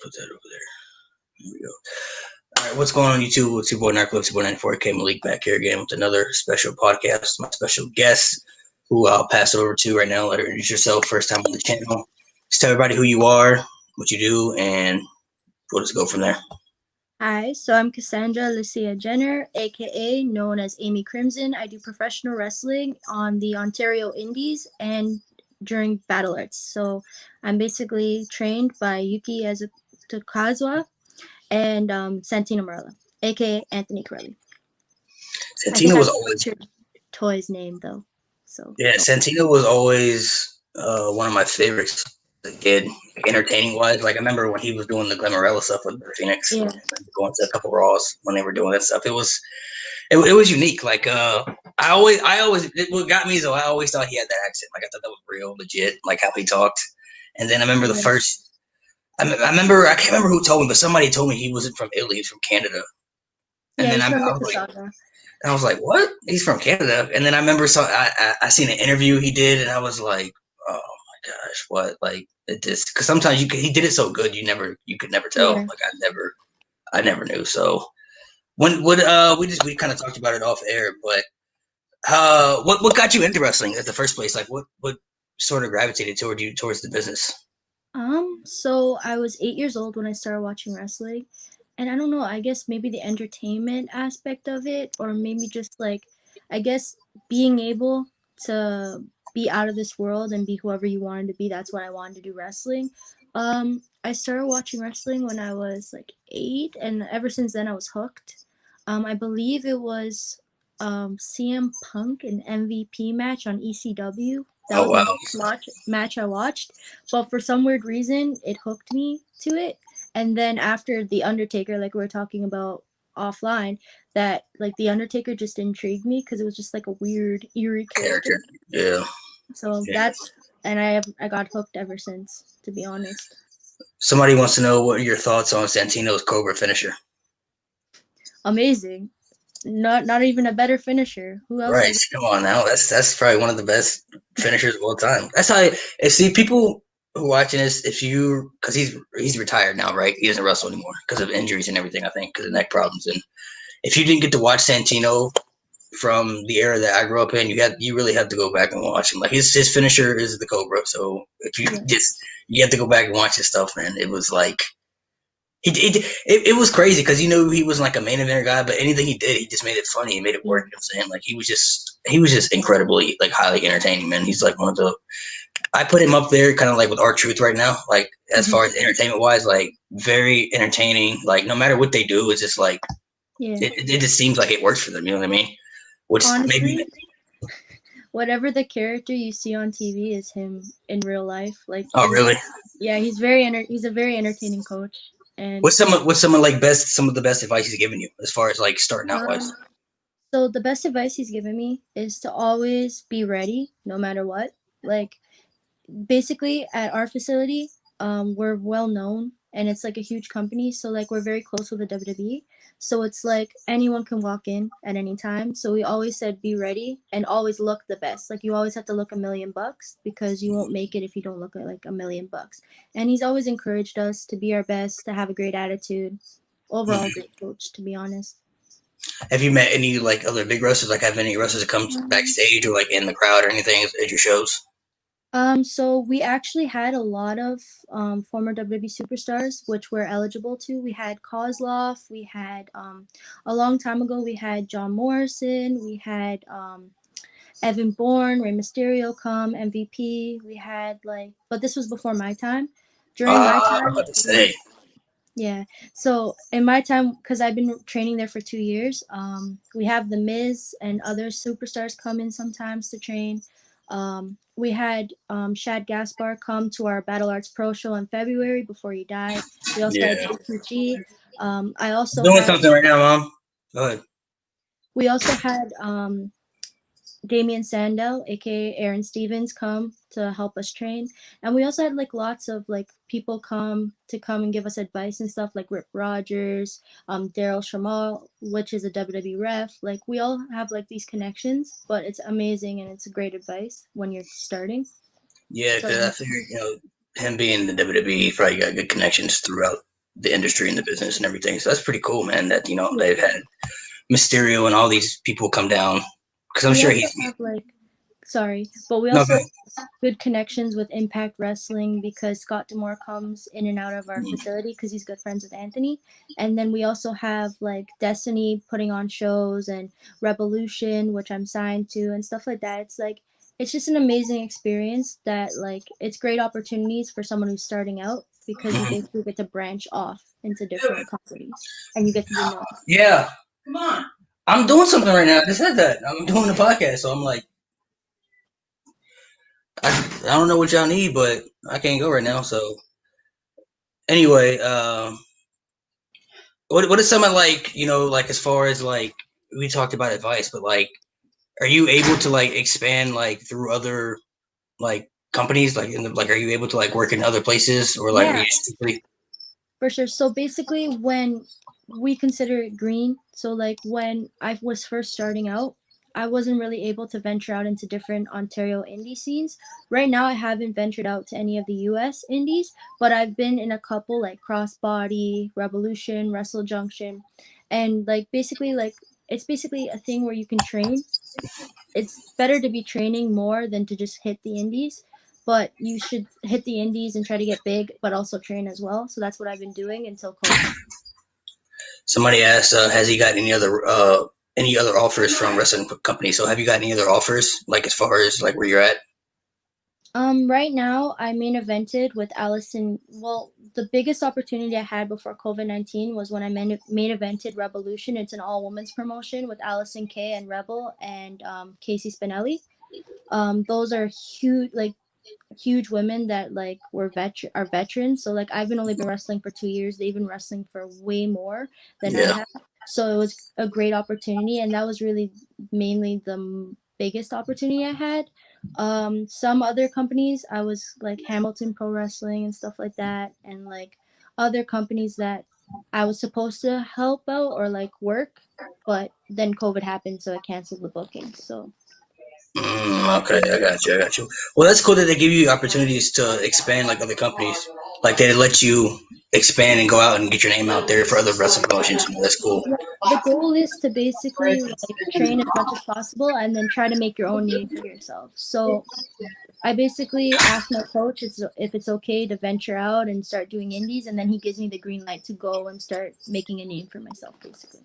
Put that over there. Here we go. All right, what's going on YouTube? It's your boy Narco, 94K Malik back here again with another special podcast. My special guest, who I'll pass it over to right now. Let her introduce yourself. First time on the channel. Just tell everybody who you are, what you do, and we'll just go from there. Hi, so I'm Cassandra Lucia Jenner, aka known as Amy Crimson. I do professional wrestling on the Ontario Indies and during Battle Arts. So I'm basically trained by Yuki Azutakawa and Santino Marella, aka Anthony Corelli. I think Santino was I always butchered Toy's name though. So Santino was always one of my favorites as a kid, entertaining wise. Like I remember when he was doing the Glamorella stuff with Phoenix, yeah. going to a couple Raws when they were doing that stuff. It was unique. Like what got me is I always thought he had that accent. Like I thought that was real legit, like how he talked. And then I remember the first. I can't remember who told me, but somebody told me he wasn't from Italy. He's from Canada. And Yeah, then he's from I was like, Mississauga. and I was like, what? He's from Canada. And then I remember I seen an interview he did, and I was like, oh my gosh, what? Like it just because sometimes he did it so good you could never tell. Yeah. Like I never knew. So when we kind of talked about it off air, but what got you into wrestling at the first place? Like what sort of gravitated towards the business? So I was 8 years old when I started watching wrestling. And I don't know, I guess maybe the entertainment aspect of it, or maybe just like, I guess being able to be out of this world and be whoever you wanted to be. That's why I wanted to do wrestling. I started watching wrestling when I was like 8, and ever since then I was hooked. I believe it was CM Punk an MVP match on ECW. That Oh was my wow. first match I watched, but for some weird reason, it hooked me to it. And then after the Undertaker, like we were talking about offline, that like the Undertaker just intrigued me because it was just like a weird, eerie character. Yeah. So Yeah. that's and I got hooked ever since, to be honest. Somebody wants to know what are your thoughts on Santino's Cobra finisher. Amazing. Not even a better finisher. Who else Right. has Come on now. That's probably one of the best finishers of all time. That's how see people who watching this, if you because he's retired now, right? He doesn't wrestle anymore because of injuries and everything, I think, because of neck problems. And if you didn't get to watch Santino from the era that I grew up in, you really have to go back and watch him. Like his finisher is the Cobra. So if you you have to go back and watch his stuff, man. It was like it was crazy because he wasn't like a main eventer guy, but anything he did, he just made it funny. He made it work. You know what I'm saying? Like he was just incredibly like highly entertaining, man. He's like one of the I put him up there kind of like with R-Truth right now. Like as far as entertainment wise, like very entertaining. Like no matter what they do, it's just like it just seems like it works for them. You know what I mean? Which honestly, maybe whatever the character you see on TV is him in real life. Like really? Yeah, he's a very entertaining coach. And What's some of the best advice he's given you as far as like starting out wise? So the best advice he's given me is to always be ready no matter what. Like basically at our facility, we're well known and it's like a huge company, so like we're very close with the WWE. So it's like anyone can walk in at any time. So we always said be ready and always look the best. Like you always have to look $1,000,000 because you won't make it if you don't look like $1,000,000. And he's always encouraged us to be our best, to have a great attitude. Overall great coach, to be honest. Have you met any like other big wrestlers? Like have any wrestlers that come backstage or like in the crowd or anything at your shows? So we actually had a lot of former WWE superstars, which we're eligible to. We had Kozlov. We had a long time ago. We had John Morrison. We had Evan Bourne, Rey Mysterio come MVP. We had but this was before my time. During my I was time, about to say. yeah. So in my time, because I've been training there for 2 years, we have the Miz and other superstars come in sometimes to train. We had Shad Gaspar come to our Battle Arts Pro show in February before he died. We also had JPG. I also Doing had something right now, Mom. Go ahead. we also had Damian Sandel, aka Aaron Stevens, come to help us train. And we also had like lots of like people come and give us advice and stuff, like Rip Rogers, Daryl Shamal, which is a WWE ref. Like we all have like these connections, but it's amazing and it's a great advice when you're starting. Yeah, So because I figured him being in the WWE, he probably got good connections throughout the industry and the business and everything. So that's pretty cool, man. That they've had Mysterio and all these people come down because I'm We sure also he's have like, sorry, but we no. also have good connections with Impact Wrestling because Scott Demore comes in and out of our facility because he's good friends with Anthony. And then we also have like Destiny putting on shows and Revolution, which I'm signed to, and stuff like that. It's like it's just an amazing experience that like it's great opportunities for someone who's starting out because you basically get to branch off into different companies and you get to be known. Yeah, come on. I'm doing something right now. I just said that I'm doing a podcast, so I'm like, I don't know what y'all need, but I can't go right now. So anyway, what is some of like like as far as like we talked about advice, but like, are you able to like expand like through other like companies, like like are you able to like work in other places or like are Yeah, you strictly? for sure. So basically, when we consider it green, so like when I was first starting out, I wasn't really able to venture out into different Ontario indie scenes. Right now, I haven't ventured out to any of the US indies, but I've been in a couple like Crossbody, Revolution, Wrestle Junction, and like basically, like it's basically a thing where you can train. It's better to be training more than to just hit the indies, but you should hit the indies and try to get big but also train as well. So that's what I've been doing until COVID. Somebody asked, has he got any other offers from wrestling companies? So have you got any other offers like as far as like where you're at? Right now I main evented with Allison. Well, the biggest opportunity I had before COVID-19 was when I main evented Revolution. It's an all women's promotion with Allison Kay and Rebel and Casey Spinelli. Those are huge women that like are veterans. So like only been wrestling for 2 years. They've been wrestling for way more than I Yeah. have. So it was a great opportunity, and that was really mainly the biggest opportunity I had. Some other companies, I was like Hamilton Pro Wrestling and stuff like that, and like other companies that I was supposed to help out or like work, but then COVID happened, so I canceled the booking. So Okay, I got you. I got you. Well, that's cool that they give you opportunities to expand like other companies. Like they let you expand and go out and get your name out there for other wrestling promotions. That's cool. yeah, the goal is to basically like train as much as possible and then try to make your own name for yourself. So I basically asked my coach if it's okay to venture out and start doing indies, and then he gives me the green light to go and start making a name for myself, basically.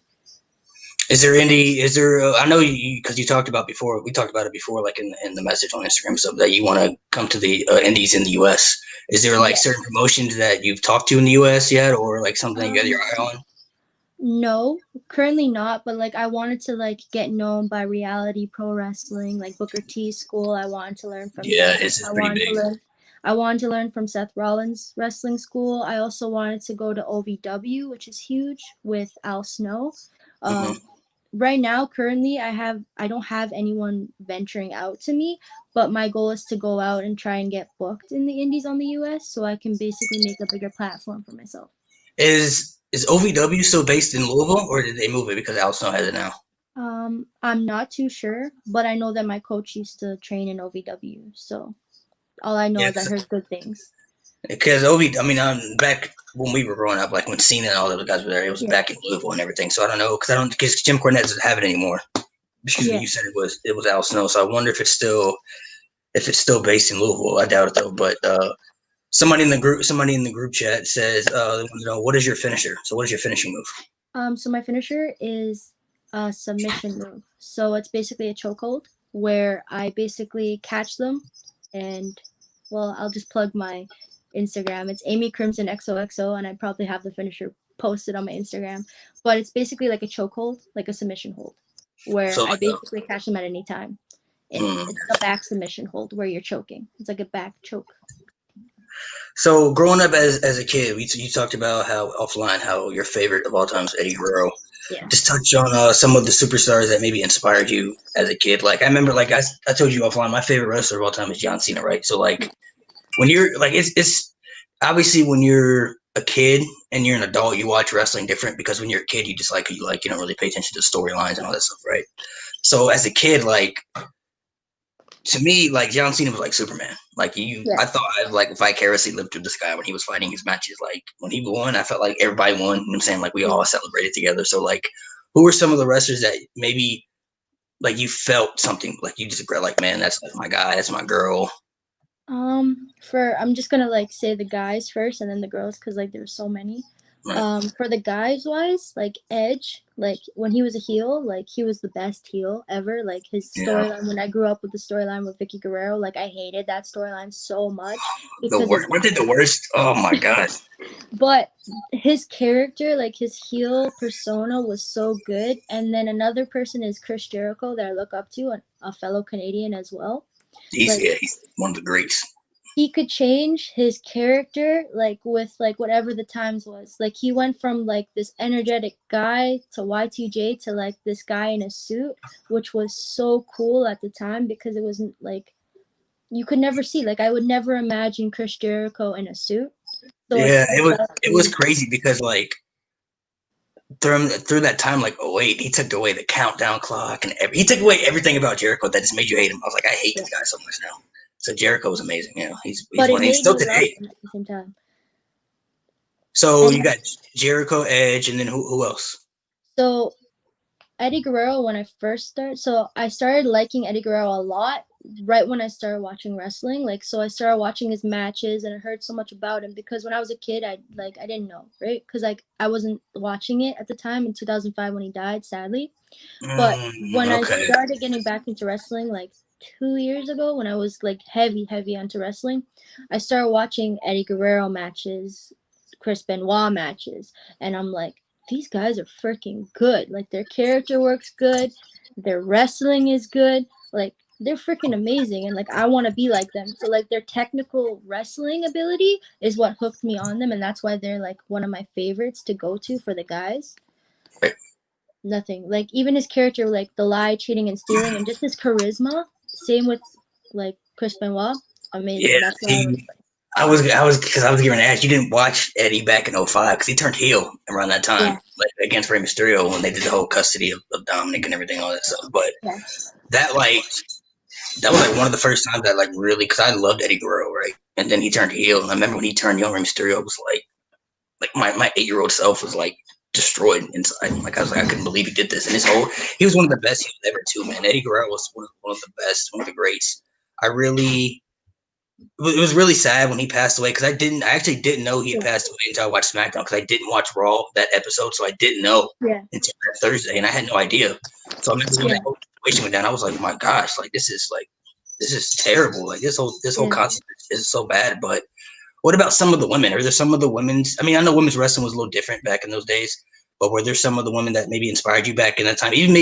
Is there any? Is there? I know you because you talked about before. We talked about it before, like in the message on Instagram, so that you want to come to the indies in the U.S. Is there like Yeah. certain promotions that you've talked to in the U.S. yet, or like something that you got your eye on? No, currently not, but like I wanted to like get known by reality pro wrestling, like Booker T school. I wanted to learn from Yeah, them. it's pretty big. I wanted to learn from Seth Rollins wrestling school. I also wanted to go to OVW, which is huge with Al Snow. Hmm. Um, right now, currently I don't have anyone venturing out to me, but my goal is to go out and try and get booked in the indies on the US so I can basically make a bigger platform for myself. Is OVW still based in Louisville, or did they move it because Al Snow has it now? I'm not too sure, but I know that my coach used to train in OVW. So all I know Yeah, is I heard good things. because I mean, back when we were growing up, like when Cena and all those guys were there, it was Yeah, back in Louisville and everything. So I don't know because Jim Cornette doesn't have it anymore. Excuse me, yeah. you said it was Al Snow, so I wonder if it's still based in Louisville. I doubt it though. But somebody in the group chat says, what is your finisher? So what is your finishing move? So my finisher is a submission move. So it's basically a chokehold where I basically catch them, and well, I'll just plug my Instagram. It's Amy Crimson XOXO, and I probably have the finisher posted on my Instagram. But it's basically like a chokehold, like a submission hold, where So I like, basically catch them at any time. And mm. it's like a back submission hold where you're choking. It's like a back choke. So growing up as a kid, you talked about how offline how your favorite of all time is Eddie Guerrero. Yeah. Just touch on some of the superstars that maybe inspired you as a kid. Like I remember, like I told you offline, my favorite wrestler of all time is John Cena, right? So like when you're like it's obviously when you're a kid and you're an adult, you watch wrestling different because when you're a kid, you don't really pay attention to storylines and all that stuff, right? So as a kid, like to me, like John Cena was like Superman. Like Yeah. I thought I like vicariously lived through this guy when he was fighting his matches. Like when he won, I felt like everybody won. You know what I'm saying? Like we Yeah. all celebrated together. So like, who were some of the wrestlers that maybe like you felt something like you just regret? Like, man, that's my guy. That's my girl. For I'm just gonna like say the guys first and then the girls because like there's so many. Right. For the guys wise, like Edge, like when he was a heel, like he was the best heel ever. Like his Yeah. storyline when I grew up with the storyline with Vicky Guerrero, like I hated that storyline so much The because worst. it's What did the worst? Oh my gosh. but his character, like his heel persona was so good. And then another person is Chris Jericho that I look up to, a fellow Canadian as well. Like He's one of the greats. he could change his character like with like whatever the times was. Like he went from like this energetic guy to Y2J to like this guy in a suit, which was so cool at the time because it wasn't like you could never see. Like I would never imagine Chris Jericho in a suit. So it's Yeah, so it was crazy because like through that time, like '08, he took away the countdown clock and he took away everything about Jericho that just made you hate him. I was like, I hate yeah. this guy so much now. So Jericho was amazing. You know, he's But it one. He's made still me love today. him at the same time. So And you got Jericho, Edge, and then who else? so Eddie Guerrero when I first started. So I started liking Eddie Guerrero a lot right when I started watching wrestling. Like so I started watching his matches and I heard so much about him because when I was a kid I didn't know, right? Cuz like I wasn't watching it at the time in 2005 when he died sadly. But when I Okay. started getting back into wrestling like 2 years ago when I was like heavy onto wrestling, I started watching Eddie Guerrero matches, Chris Benoit matches, and I'm like, these guys are freaking good. Like their character work's good, their wrestling is good, like they're freaking amazing and like I want to be like them. So like their technical wrestling ability is what hooked me on them and that's why they're like one of my favorites to go to for the guys. Nothing. Like even his character, like the lie, cheating, and stealing, and just his charisma. Same with like Chris Benoit. Yeah. Amazing. That's why I was See, I was giving an ask. You didn't watch Eddie back in '05 because he turned heel around that time, yeah, like against Rey Mysterio when they did the whole custody of Dominic and everything, all that stuff. But yeah, that like that was like one of the first times that like really because I loved Eddie Guerrero, right? And then he turned heel, and I remember when he turned heel, Rey Mysterio was like my 8-year-old self was like destroyed inside. Like I was like I couldn't believe he did this, and he was one of the best heels ever too, man. Eddie Guerrero was one of the best, one of the greats. I really it was really sad when he passed away because I actually didn't know he had yeah, passed away until I watched SmackDown because I didn't watch Raw that episode, so I didn't know yeah, until that Thursday, and I had no idea. So I remember when yeah, that whole situation went down, I was like, oh my gosh, like this is terrible. Like this whole yeah. concept is so bad. But what about some of the women? Are there some of the women's? I mean, I know women's wrestling was a little different back in those days, but were there some of the women that maybe inspired you back in that time? Even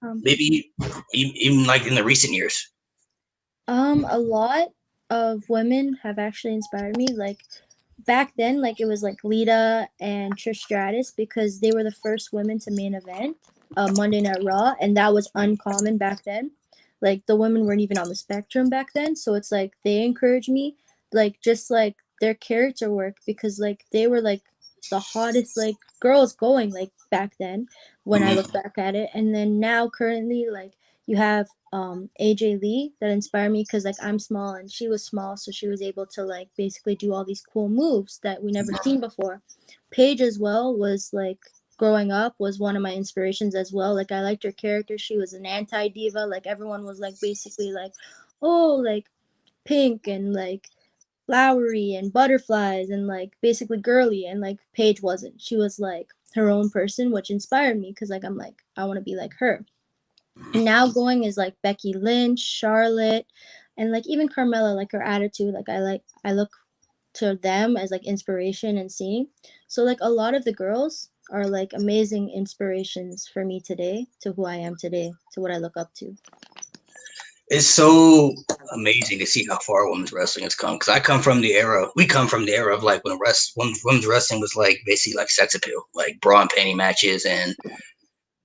Um, maybe even like in the recent years. a lot of women have actually inspired me. Like back then, like it was like Lita and Trish Stratus because they were the first women to main event Monday Night Raw, and that was uncommon back then. Like the women weren't even on the spectrum back then, so it's like they encouraged me, like just like their character work because like they were like the hottest like girls going like back then when I look Mm-hmm. back at it, and then now currently like you have AJ Lee that inspired me because like I'm small and she was small, so she was able to like basically do all these cool moves that we never seen before. Paige as well was like growing up was one of my inspirations as well. Like I liked her character. She was an anti diva. Like everyone was like basically like, oh, like pink and like flowery and butterflies and like basically girly, and like Paige wasn't. She was like her own person, which inspired me because like I'm like I want to be like her. And now going is like Becky Lynch, Charlotte, and like even Carmella, like her attitude, like I look to them as like inspiration and seeing. So like a lot of the girls are like amazing inspirations for me today to who I am today, to what I look up to. It's so amazing to see how far women's wrestling has come. Because I come from the era, we come from the era of like when women's wrestling was like basically like sex appeal, like bra and panty matches and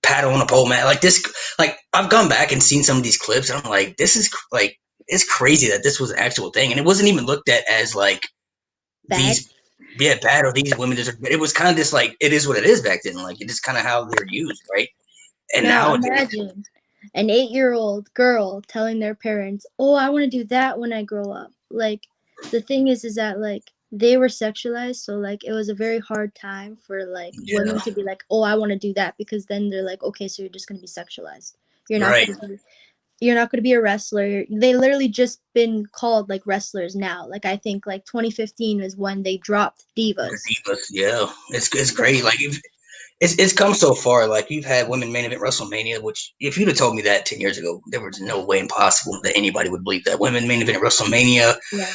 paddle on a pole match. Like this, like I've gone back and seen some of these clips, and I'm like, this is like it's crazy that this was an actual thing, and it wasn't even looked at as like Bad. these bad or these women deserve. It was kind of just like it is what it is back then. Like it is kind of how they're used, right? And Now nowadays, imagine. an 8-year-old girl telling their parents, "Oh, I want to do that when I grow up." Like the thing is that like they were sexualized, so like it was a very hard time for like Yeah. women to be like, "Oh, I want to do that," because then they're like, "Okay, so you're just going to be sexualized. You're not Right. going to be you're not going to be a wrestler." They literally just been called like wrestlers now. Like I think like 2015 is when they dropped The divas. Divas. Yeah. It's But great. Like it's come so far. Like you've had women main event WrestleMania, which if you'd have told me that 10 years ago, there was no way impossible that anybody would believe that. Women main event WrestleMania. yeah.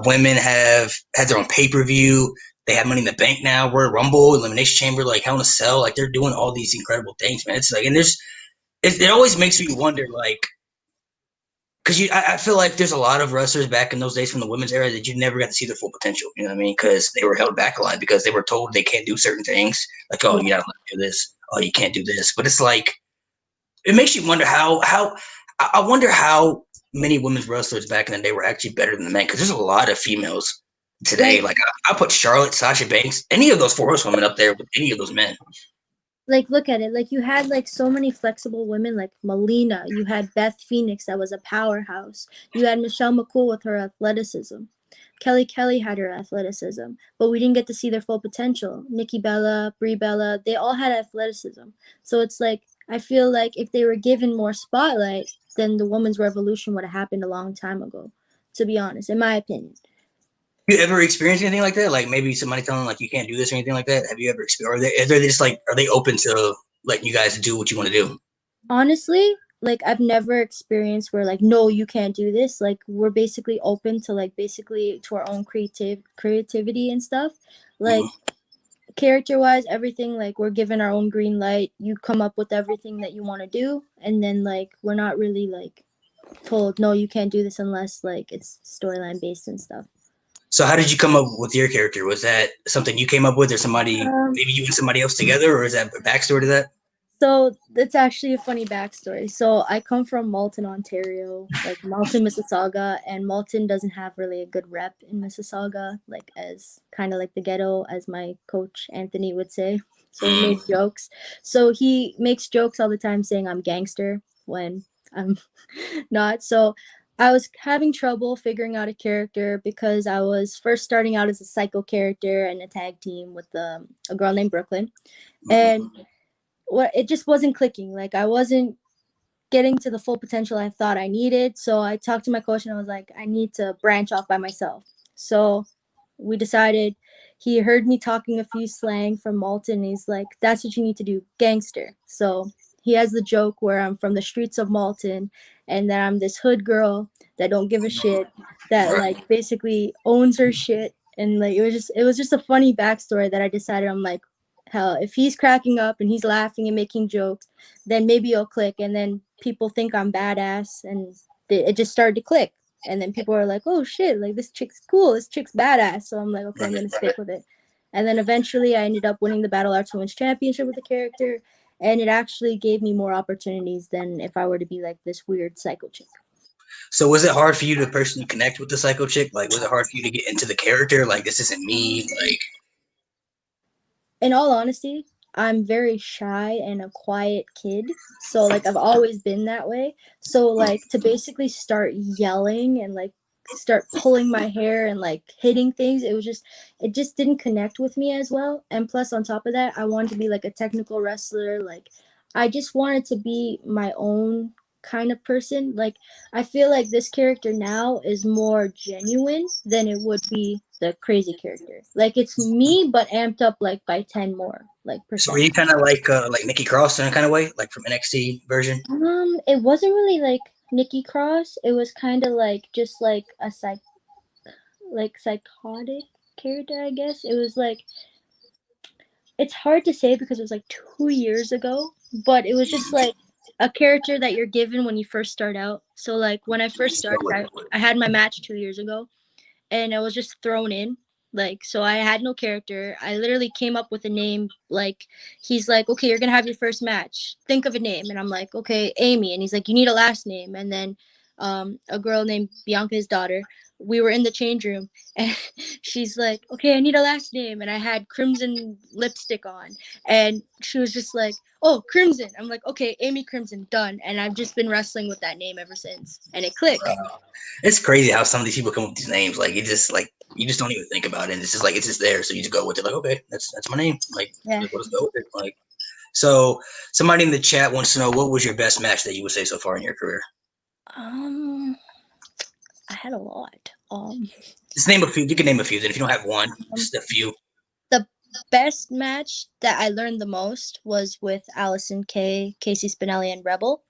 Women have had their own pay per view. They have Money in the Bank now. We're Rumble, Elimination Chamber, like Hell in a Cell. Like they're doing all these incredible things, man. It's like, and it always makes me wonder, like, because I feel like there's a lot of wrestlers back in those days from the women's era that you never got to see their full potential. You know what I mean? Because they were held back a lot because they were told they can't do certain things. Like, oh, Yeah. you gotta do this. Oh, you can't do this. But it's like it makes you wonder how I wonder how many women's wrestlers back in the day were actually better than the men because there's a lot of females today. Like Like I put Charlotte, Sasha Banks, any of those four horsewomen up there with any of those men. look at it, like you had like so many flexible women like Melina, you had Beth Phoenix that was a powerhouse, you had Michelle McCool with her athleticism, Kelly had her athleticism, but we didn't get to see their full potential. Nikki Bella, Brie Bella, they all had athleticism. So it's like I feel like if they were given more spotlight, then the women's revolution would have happened a long time ago, to be honest, in my opinion. You ever experienced anything like that? Like maybe somebody telling like you can't do this or anything like that? Have you ever experienced? Are they just like are they open to letting you guys do what you want to do? Honestly, like I've never experienced where like no, you can't do this. Like we're basically open to like basically to our own creativity and stuff. Like Mm-hmm. character wise, everything, like we're given our own green light. You come up with everything that you want to do, and then like we're not really like told no, you can't do this unless like it's storyline based and stuff. So how did you come up with your character? Was that something you came up with, or somebody Um, maybe you and somebody else together, or is that a backstory to that? So that's actually a funny backstory. So I come from Malton, Ontario, like Malton, Mississauga, and Malton doesn't have really a good rep in Mississauga, like as kind of like the ghetto, as my coach Anthony would say. So he Mm. made jokes. So he makes jokes all the time saying I'm gangster when I'm not. So I was having trouble figuring out a character because I was first starting out as a psycho character and a tag team with a girl named Brooklyn. Mm-hmm. And what it just wasn't clicking. Like I wasn't getting to the full potential I thought I needed. So I talked to my coach and I was like, I need to branch off by myself. So we decided he heard me talking a few slang from Malton. And he's like, that's what you need to do, gangster. So he has the joke where I'm from the streets of Malton and that I'm this hood girl that don't give a shit, that Right. like basically owns her shit. And like it was just a funny backstory that I decided I'm like, hell, if he's cracking up and he's laughing and making jokes, then maybe it'll click. And then people think I'm badass, and it just started to click. And then people are like, oh shit, like this chick's cool, this chick's badass. So I'm like, okay, I'm Right. gonna stick with it. And then eventually I ended up winning the Battle Arts Women's Championship with the character, and it actually gave me more opportunities than if I were to be like this weird psycho chick. So was it hard for you to personally connect with the psycho chick? Like, was it hard for you to get into the character? Like, this isn't me. Like, In all honesty, I'm very shy and a quiet kid. So like I've always been that way. So like to basically start yelling and like start pulling my hair and like hitting things, it just didn't connect with me as well. And plus on top of that, I wanted to be like a technical wrestler. Like I just wanted to be my own kind of person. Like I feel like this character now is more genuine than it would be the crazy character. Like it's me but amped up like by 10 more like so were percent. you kind of like Nikki Cross in a kind of way, like from NXT version? It wasn't really like Nikki Cross. It was kind of like just like a psychotic character, I guess. It was like it's hard to say because it was like 2 years ago, but it was just like a character that you're given when you first start out. So like when I first started, I had my match 2 years ago, and I was just thrown in. Like, so I had no character. I literally came up with a name. Like, he's like, okay, you're gonna have your first match. Think of a name, and I'm like, okay, Amy. And he's like, you need a last name. And then, a girl named Bianca, his daughter, we were in the change room, and she's like, okay, I need a last name. And I had crimson lipstick on. And she was just like, oh, Crimson. I'm like, okay, Amy Crimson, done. And I've just been wrestling with that name ever since. And it clicks. It's crazy how some of these people come up with these names. Like, it just, like, you just don't even think about it. It's just like, it's just there. So you just go with it. Like, okay, that's my name. Like, Yeah. let's go with it. Like, so somebody in the chat wants to know, what was your best match that you would say so far in your career? I had a lot. Just name a few. You can name a few. Then if you don't have one, just a few. The best match that I learned the most was with Allison Kay, Casey Spinelli, and Rebel.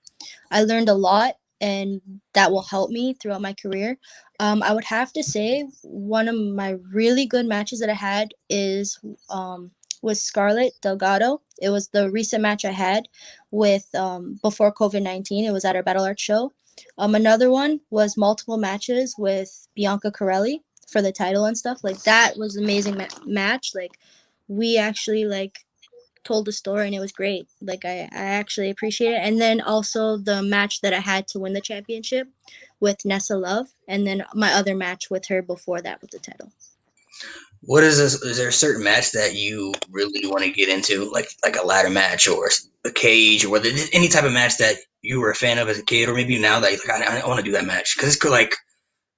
I learned a lot, and that will help me throughout my career. I would have to say one of my really good matches that I had is with Scarlett Delgado. It was the recent match I had with before COVID-19. It was at our Battle Art show. Another one was multiple matches with Bianca Corelli for the title and stuff. Like, that was an amazing match. Like, we actually like told the story, and it was great. Like, I actually appreciate it. And then also the match that I had to win the championship with Nessa Love, and then my other match with her before that with the title. What is this? Is there a certain match that you really want to get into, like a ladder match or a cage, or whether any type of match that you were a fan of as a kid, or maybe now that you're like, I want to do that match? Because it's like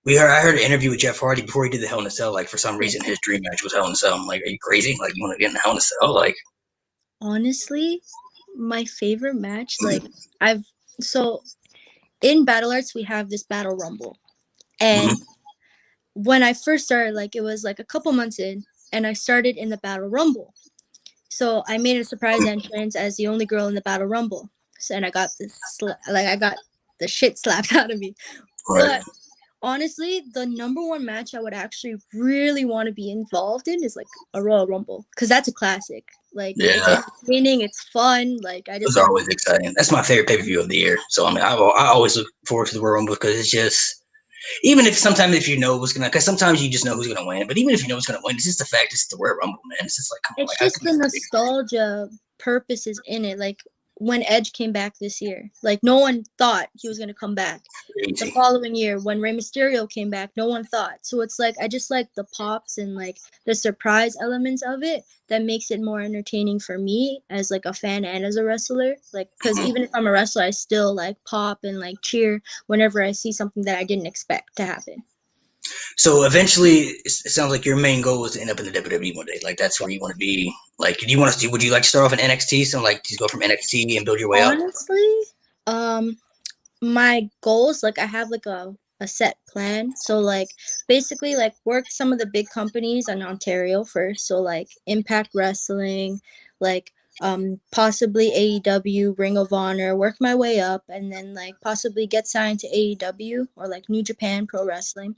I heard an interview with Jeff Hardy before he did the Hell in a Cell. Like, for some reason, his dream match was Hell in a Cell. I'm like, are you crazy? Like, you want to get in the Hell in a Cell? Like, honestly, my favorite match, like, in Battle Arts we have this Battle Rumble, and when I first started, like, it was like a couple months in, and I started in the Battle Rumble. So I made a surprise entrance as the only girl in the Battle Rumble. So, and I got I got the shit slapped out of me. right. But honestly, the number one match I would actually really want to be involved in is like a Royal Rumble, because that's a classic. Like, it's entertaining, it's fun. Like, I just Those are always exciting. That's my favorite pay-per-view of the year. So, I mean, I always look forward to the Royal Rumble because it's just, even if sometimes if you know what's gonna, because sometimes you just know who's gonna win. But even if you know who's gonna win, it's just the fact it's the Royal Rumble, man. It's just like, come on, it's like, just the nostalgia purposes in it. Like, when Edge came back this year, like, no one thought he was gonna come back. The following year, when Rey Mysterio came back, no one thought. So it's like, I just like the pops and like the surprise elements of it that makes it more entertaining for me as like a fan and as a wrestler. Like, because even if I'm a wrestler, I still like pop and like cheer whenever I see something that I didn't expect to happen. So eventually, it sounds like your main goal is to end up in the WWE one day. Like, that's where you want to be. Like, do you want to? Would you like to start off in NXT? So, like, just go from NXT and build your way up. Honestly, my goals, like, I have like a set plan. So like, basically, like, work some of the big companies in Ontario first. So like Impact Wrestling, like possibly AEW, Ring of Honor, work my way up, and then like possibly get signed to AEW or like New Japan Pro Wrestling,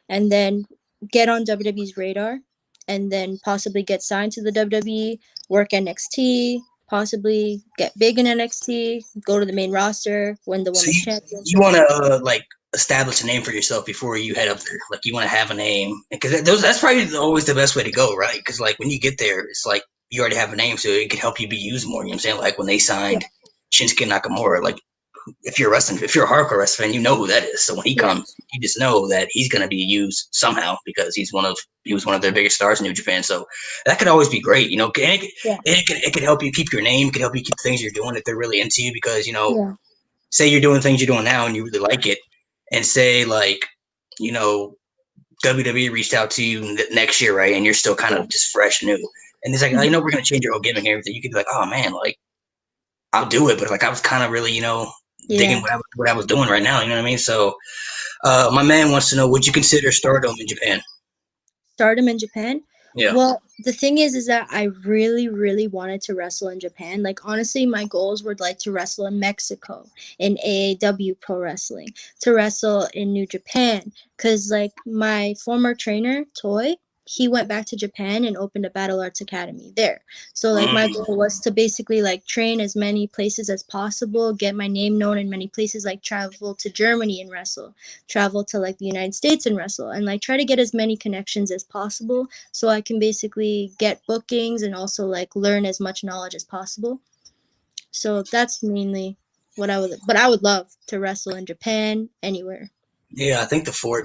and then get on WWE's radar, and then possibly get signed to the WWE, work NXT, possibly get big in NXT, go to the main roster, win the women's championship. You want to like establish a name for yourself before you head up there. Like, you want to have a name, because that's probably always the best way to go, right? Because like when you get there, it's like you already have a name, so it can help you be used more. You know what I'm saying? Like when they signed Shinsuke Nakamura, like, if you're a hardcore wrestling fan, you know who that is. So when he comes, you just know that he's going to be used somehow because he was one of their biggest stars in New Japan. So that could always be great, you know. And it could help you keep your name. It could help you keep the things you're doing if they're really into you. Because, you know, say you're doing things you're doing now and you really like it, and say like, you know, WWE reached out to you next year, right? And you're still kind of just fresh new, and it's like, I know we're going to change your whole gimmick and everything. You could be like, oh man, like, I'll do it, but like, I was kind of really, you know, digging what I was doing right now. You know what I mean? So, my man wants to know: would you consider Stardom in Japan? Stardom in Japan? Yeah. Well, the thing is that I really, really wanted to wrestle in Japan. Like, honestly, my goals were like to wrestle in Mexico, in AAW Pro Wrestling, to wrestle in New Japan. Because like my former trainer, Toy, he went back to Japan and opened a Battle Arts Academy there. So like my goal was to basically like train as many places as possible, get my name known in many places, like travel to Germany and wrestle, travel to like the United States and wrestle, and like try to get as many connections as possible so I can basically get bookings and also like learn as much knowledge as possible. So that's mainly what I would love to wrestle in Japan, anywhere. Yeah, I think the four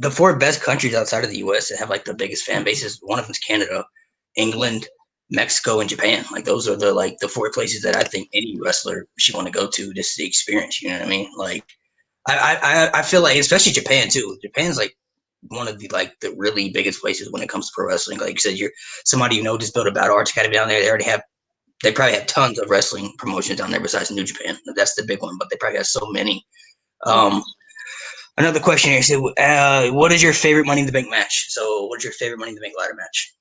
the four best countries outside of the U.S. that have like the biggest fan bases. One of them is Canada, England, Mexico, and Japan. Like those are the four places that I think any wrestler should want to go to just to experience. You know what I mean? Like I feel like especially Japan too. Japan's like one of the really biggest places when it comes to pro wrestling. Like you said, you're somebody just built a battle arts academy down there. They probably have tons of wrestling promotions down there besides New Japan. That's the big one, but they probably have so many. Another question here said, what is your favorite Money in the Bank match? So, what is your favorite Money in the Bank ladder match?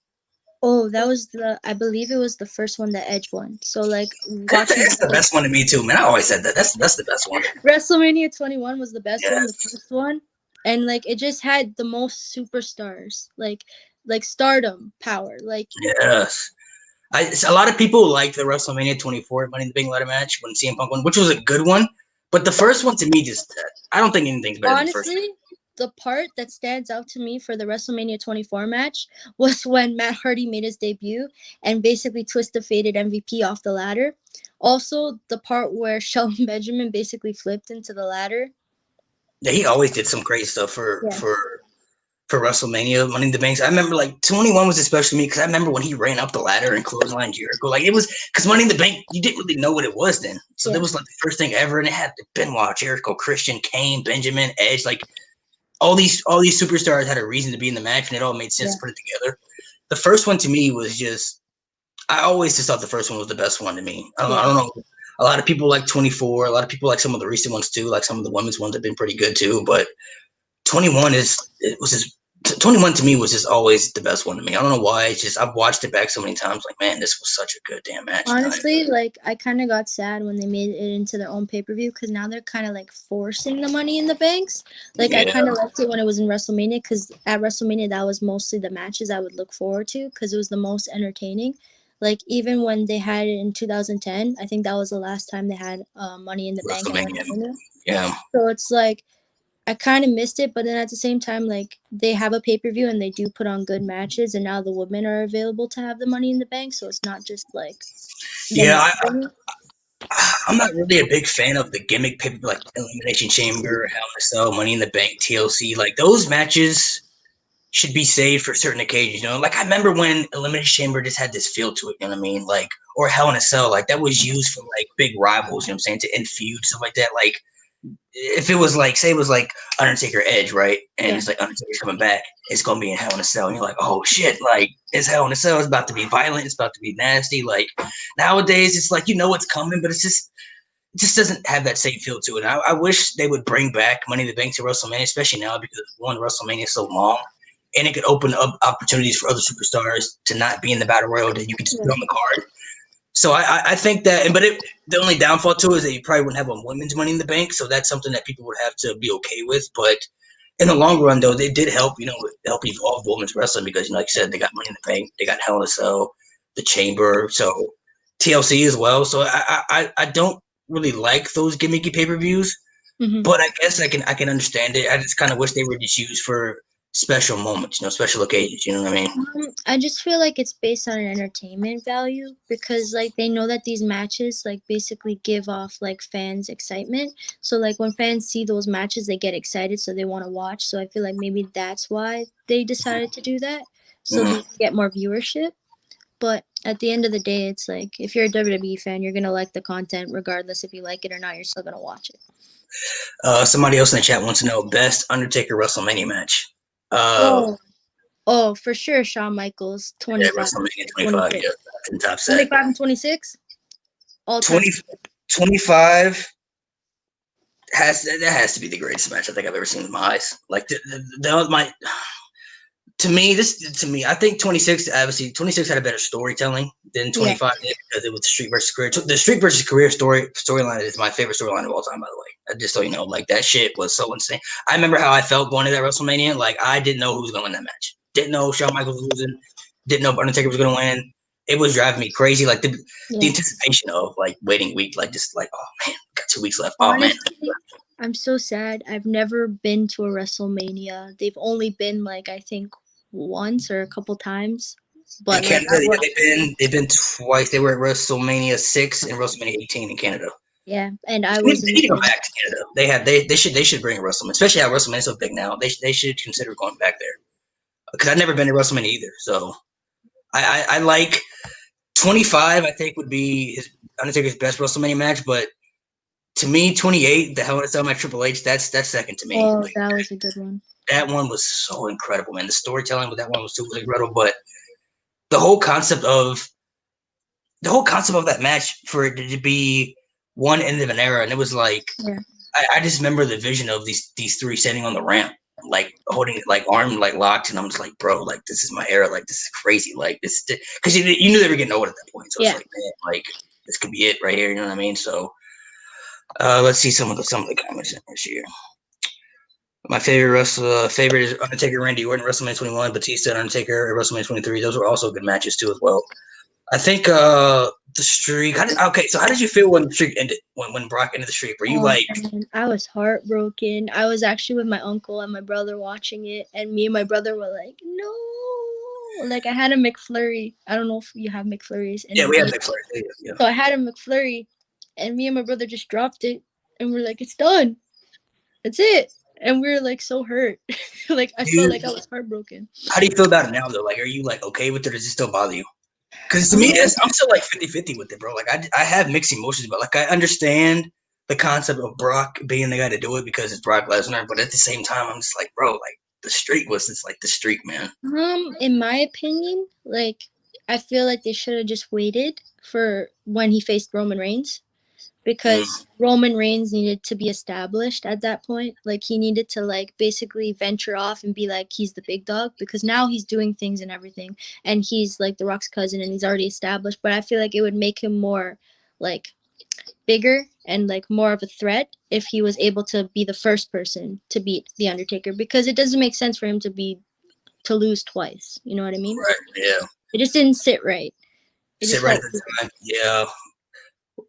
Oh, that was I believe it was the first one that Edge won. So, like, watching That's the best one to me, too, man. I always said that. That's the best one. WrestleMania 21 was the best one, the first one. And, like, it just had the most superstars. Like stardom power. Like, yes. A lot of people liked the WrestleMania 24 Money in the Bank ladder match when CM Punk won, which was a good one. But the first one, to me, I don't think anything's better than the first one. Honestly, the part that stands out to me for the WrestleMania 24 match was when Matt Hardy made his debut and basically twisted faded MVP off the ladder. Also, the part where Shelton Benjamin basically flipped into the ladder. Yeah, he always did some great stuff for WrestleMania Money in the Banks. I remember 21 was especially me because I remember when he ran up the ladder and clotheslined Jericho. Like it was because Money in the Bank, you didn't really know what it was then. So that was like the first thing ever, and it had Benoit, Jericho, Christian, Kane, Benjamin, Edge, like all these superstars had a reason to be in the match, and it all made sense to put it together. The first one to me was just I always just thought the first one was the best one to me. I don't know. A lot of people like 24. A lot of people like some of the recent ones too. Like some of the women's ones have been pretty good too. But 21 21 to me was just always the best one to me. I don't know why. It's just I've watched it back so many times. Like, man, this was such a good damn match. Honestly, I kind of got sad when they made it into their own pay-per-view because now they're kind of forcing the Money in the Banks. I kind of liked it when it was in WrestleMania because at WrestleMania that was mostly the matches I would look forward to because it was the most entertaining. Even when they had it in 2010, I think that was the last time they had Money in the Bank at WrestleMania. Yeah. So it's I kind of missed it, but then at the same time, they have a pay-per-view and they do put on good matches, and now the women are available to have the Money in the Bank, so it's not just I'm not really a big fan of the gimmick pay-per-view like Elimination Chamber, Hell in a Cell, Money in the Bank, TLC. Like those matches should be saved for certain occasions. I remember when Elimination Chamber just had this feel to it. You know what I mean? Or Hell in a Cell, that was used for big rivals. You know what I'm saying? To end feuds, stuff like that. If it was say it was Undertaker Edge, right? And it's Undertaker's coming back, it's gonna be in Hell in a Cell, and you're like, oh shit, it's Hell in a Cell, it's about to be violent, it's about to be nasty. Nowadays, it's it's coming, but it just doesn't have that same feel to it. And I wish they would bring back Money in the Bank to WrestleMania, especially now because WrestleMania is so long, and it could open up opportunities for other superstars to not be in the battle royal that you can just put on the card. So I think that, but the only downfall to it is that you probably wouldn't have a women's Money in the Bank. So that's something that people would have to be okay with. But in the long run, though, they did help, help evolve women's wrestling because, like you said, they got Money in the Bank, they got Hell in a Cell, the Chamber, so TLC as well. So I don't really like those gimmicky pay-per-views, but I guess I can understand it. I just kind of wish they were just used for special moments, special occasions. You know what I mean? I just feel like it's based on an entertainment value because they know that these matches basically give off fans excitement. So when fans see those matches, they get excited, so they want to watch. So I feel like maybe that's why they decided to do that, so they get more viewership. But at the end of the day, it's if you're a WWE fan, you're gonna like the content regardless if you like it or not. You're still gonna watch it. Somebody else in the chat wants to know best Undertaker WrestleMania match. For sure, Shawn Michaels, 25. Yeah, WrestleMania 25, yeah, that's in top set. 25 and 26? All 25 has to be the greatest match I think I've ever seen with my eyes. To me, I think 26, obviously, 26 had a better storytelling than 25 did because it was the Street versus Career. The Street versus Career storyline is my favorite storyline of all time, by the way. Just so you know, that shit was so insane. I remember how I felt going to that WrestleMania. I didn't know who was going to win that match. Didn't know Shawn Michaels was losing. Didn't know Undertaker was going to win. It was driving me crazy. The anticipation of waiting week, oh man, got 2 weeks left. Honestly, oh man. I'm so sad. I've never been to a WrestleMania. They've only been I think once or a couple times. But in Canada, they've been twice. They were at WrestleMania 6 and WrestleMania 18 in Canada. Yeah, and I They was need in to the go same. back to Canada. They should bring a WrestleMania, especially how WrestleMania is so big now. They should consider going back there because I've never been to WrestleMania either. So I like 25. I think would be Undertaker's best WrestleMania match, but to me, 28, the Hell in a Cell match Triple H, that's second to me. Oh, Like, that was a good one. that one was so incredible, man. The storytelling with that one was too incredible, but the whole concept of that match for it to be one end of an era, and it was like Yeah. I just remember the vision of these three standing on the ramp, like holding like arm like locked, and I'm just like, bro, like this is my era, like this is crazy, like this because you knew they were getting old at that point, so it's Yeah. like, man, like this could be it right here, you know what I mean? So let's see some of the comments in this year. My favorite is Undertaker, Randy Orton, WrestleMania 21, Batista, and Undertaker, Wrestlemania 23. Those were also good matches too, as well. I think the streak. So how did you feel when the streak ended? When Brock ended the streak, were you Oh like, man, I was heartbroken. I was actually with my uncle and my brother watching it, and me and my brother were like, "No!" Like I had a McFlurry. I don't know if you have McFlurries yeah, in we had D. McFlurry, yeah. So I had a McFlurry, and me and my brother just dropped it, and we're like, "It's done. That's it." And we were like so hurt. Like I felt like I was heartbroken. How do you feel about it now, though? Like, are you like okay with it, or does it still bother you? Because to me, Um, I'm still like 50-50 with it, bro. Like, I have mixed emotions, but like I understand the concept of Brock being the guy to do it because it's Brock Lesnar, but at the same time, I'm just like, bro, like the streak was just like the streak, man. in my opinion, like I feel like they should have just waited for when he faced Roman Reigns Mm. because Roman Reigns needed to be established at that point. Like he needed to like basically venture off and be like he's the big dog because now he's doing things and everything and he's like The Rock's cousin and he's already established. But I feel like it would make him more like bigger and like more of a threat if he was able to be the first person to beat the Undertaker because it doesn't make sense for him to lose twice. You know what I mean? Right, yeah. It just didn't sit right. It just Sit right felt at the time, yeah.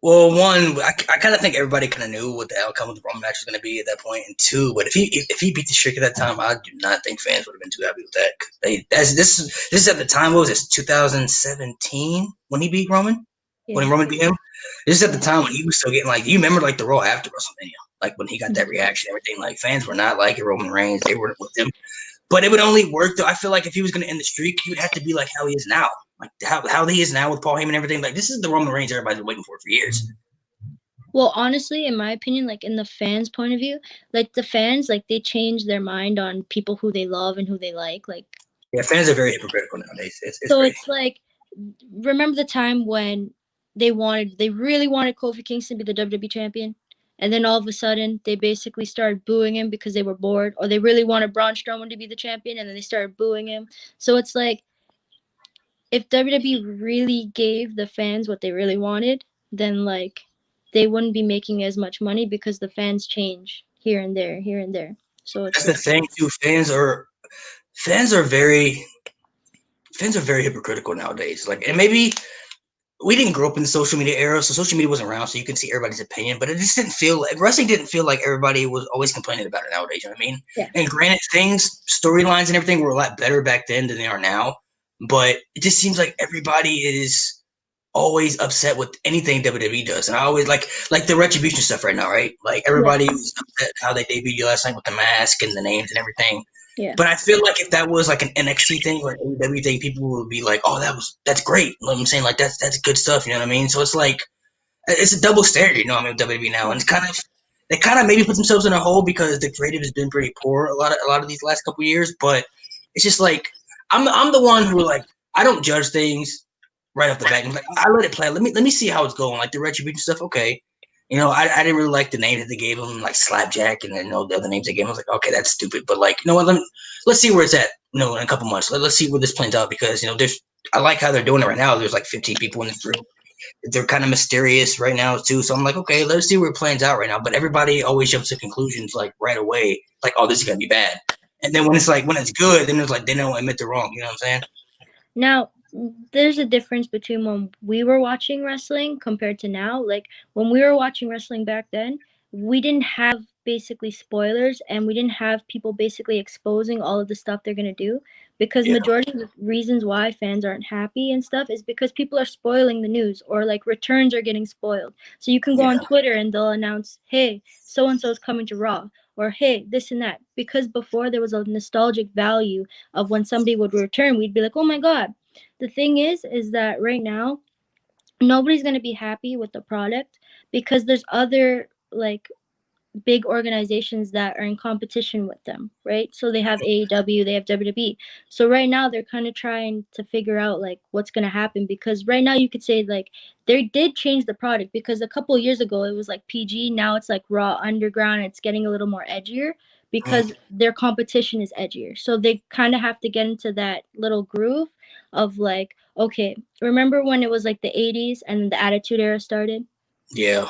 Well, one, I kind of think everybody kind of knew what the outcome of the Roman match was going to be at that point, and two, but if he beat the streak at that time, I do not think fans would have been too happy with that. This is at the time. What was this? 2017 when he beat Roman. yeah. When Roman beat him. This is at the time when he was still getting like you remember like the Raw after WrestleMania, like when he got that reaction, everything. Like fans were not liking Roman Reigns; they were with him. But it would only work though. I feel like if he was going to end the streak, he would have to be like how he is now, like how he is now with Paul Heyman and everything. Like this is the Roman Reigns everybody's been waiting for years. Well, honestly, in my opinion, like in the fans' point of view, like the fans, like they change their mind on people who they love and who they like. Like, Yeah, fans are very hypocritical nowadays. It's so crazy. it's like, remember the time when they really wanted Kofi Kingston to be the WWE champion, and then all of a sudden they basically started booing him because they were bored, or they really wanted Braun Strowman to be the champion, and then they started booing him. So it's like, if WWE really gave the fans what they really wanted, then like they wouldn't be making as much money because the fans change here and there, here and there. So it's That's the like, thing too. Fans are very fans are very hypocritical nowadays. Like, and maybe we didn't grow up in the social media era, so social media wasn't around, so you can see everybody's opinion. But it just didn't feel like wrestling didn't feel like everybody was always complaining about it nowadays. You know what I mean? yeah. And granted, storylines, and everything were a lot better back then than they are now. But it just seems like everybody is always upset with anything WWE does, and I always like the retribution stuff right now, right? Like Yeah. everybody was upset how they debuted you last night with the mask and the names and everything. Yeah. But I feel like if that was like an NXT thing or an AEW thing, people would be like, "Oh, that's great." You know what I'm saying? Like that's good stuff. You know what I mean? So it's like it's a double standard. You know what I mean? With WWE now, and it's kind of they kind of maybe put themselves in a hole because the creative has been pretty poor a lot of these last couple of years. But it's just like I'm the one who like I don't judge things right off the bat. Like, I let it play. Let me see how it's going. Like the retribution stuff, okay. You know, I didn't really like the name that they gave him, like Slapjack, and then the other names they gave him. I was like, okay, that's stupid. But like, you know what? Let's see where it's at. You know, in a couple months, let's see where this plans out because you know, I like how they're doing it right now. There's like 15 people in this group. They're kind of mysterious right now too. So I'm like, okay, let's see where it plans out right now. But everybody always jumps to conclusions like right away, like, oh, this is gonna be bad. And then when it's good, then it's like they don't admit they're wrong. You know what I'm saying? Now, there's a difference between when we were watching wrestling compared to now. Like when we were watching wrestling back then, we didn't have basically spoilers and we didn't have people basically exposing all of the stuff they're going to do because Yeah. majority of the reasons why fans aren't happy and stuff is because people are spoiling the news, or like returns are getting spoiled. So you can go Yeah. on Twitter and they'll announce, hey, so and so is coming to Raw, or hey, this and that. Because before there was a nostalgic value of when somebody would return, we'd be like, oh my god. The thing is that right now nobody's going to be happy with the product because there's other like big organizations that are in competition with them, right? So they have AEW, they have WWE. So right now they're kind of trying to figure out like what's going to happen, because right now you could say like they did change the product, because a couple of years ago it was like PG, now it's like Raw Underground, it's getting a little more edgier because their competition is edgier. So they kind of have to get into that little groove of like, okay, remember when it was like the 80s and the Attitude Era started? Yeah.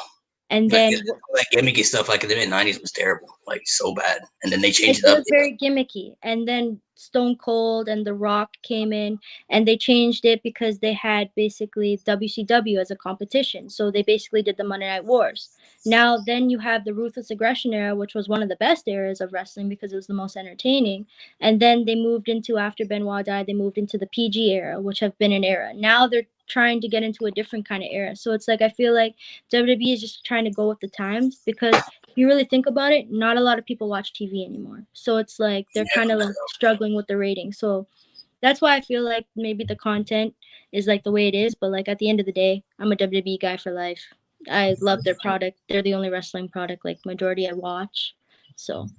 And Like, then like gimmicky stuff like in the mid-90s was terrible, like so bad. And then they changed it it up. was very gimmicky, and then Stone Cold and The Rock came in and they changed it because they had basically WCW as a competition, so they basically did the Monday Night Wars. Now then you have the Ruthless Aggression Era, which was one of the best eras of wrestling because it was the most entertaining, and then they moved into, after Benoit died, they moved into the PG era, which have been an era. Now they're trying to get into a different kind of era, so it's like I feel like WWE is just trying to go with the times, because if you really think about it, not a lot of people watch TV anymore. So it's like they're kind of like struggling with the ratings. So that's why I feel like maybe the content is like the way it is. But like at the end of the day, I'm a WWE guy for life. I love their product. They're the only wrestling product like majority I watch. So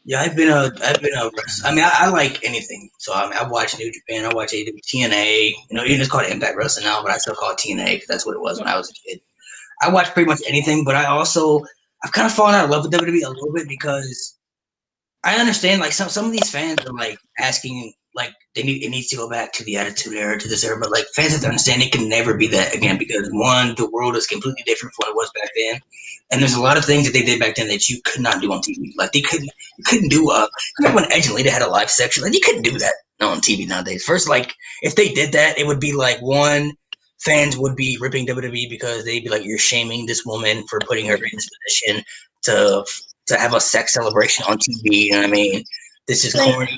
Yeah, I mean, I like anything. So I mean, I watch New Japan, I watch AEW, TNA. You know, even it's called Impact Wrestling now, but I still call it TNA because that's what it was when yeah. I was a kid. I watch pretty much anything, but I've kind of fallen out of love with WWE a little bit because I understand like some of these fans are like asking like it needs to go back to the Attitude Era, to this era, but like fans have to understand it can never be that again, because one, the world is completely different from what it was back then, and there's a lot of things that they did back then that you could not do on TV. Like you couldn't do remember when Edge and Lita had a live section? Like you couldn't do that on TV nowadays. First, like if they did that, it would be like one, fans would be ripping WWE because they'd be like, you're shaming this woman for putting her in this position to have a sex celebration on TV. You know what I mean? This is like corny.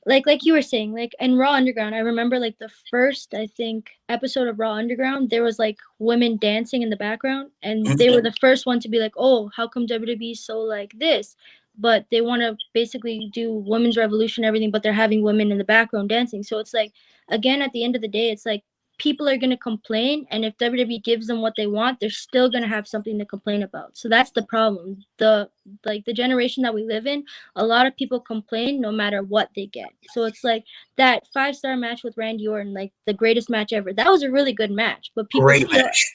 like you were saying, like in Raw Underground, I remember like the first, I think, episode of Raw Underground, there was like women dancing in the background, and they were the first one to be like, oh, how come WWE is so like this? But they want to basically do women's revolution, everything, but they're having women in the background dancing. So it's like, again, at the end of the day, it's like people are going to complain, and if WWE gives them what they want, they're still going to have something to complain about. So that's the problem. The generation that we live in, a lot of people complain no matter what they get. So it's like that 5-star match with Randy Orton, like the greatest match ever. That was a really good match, but Great match.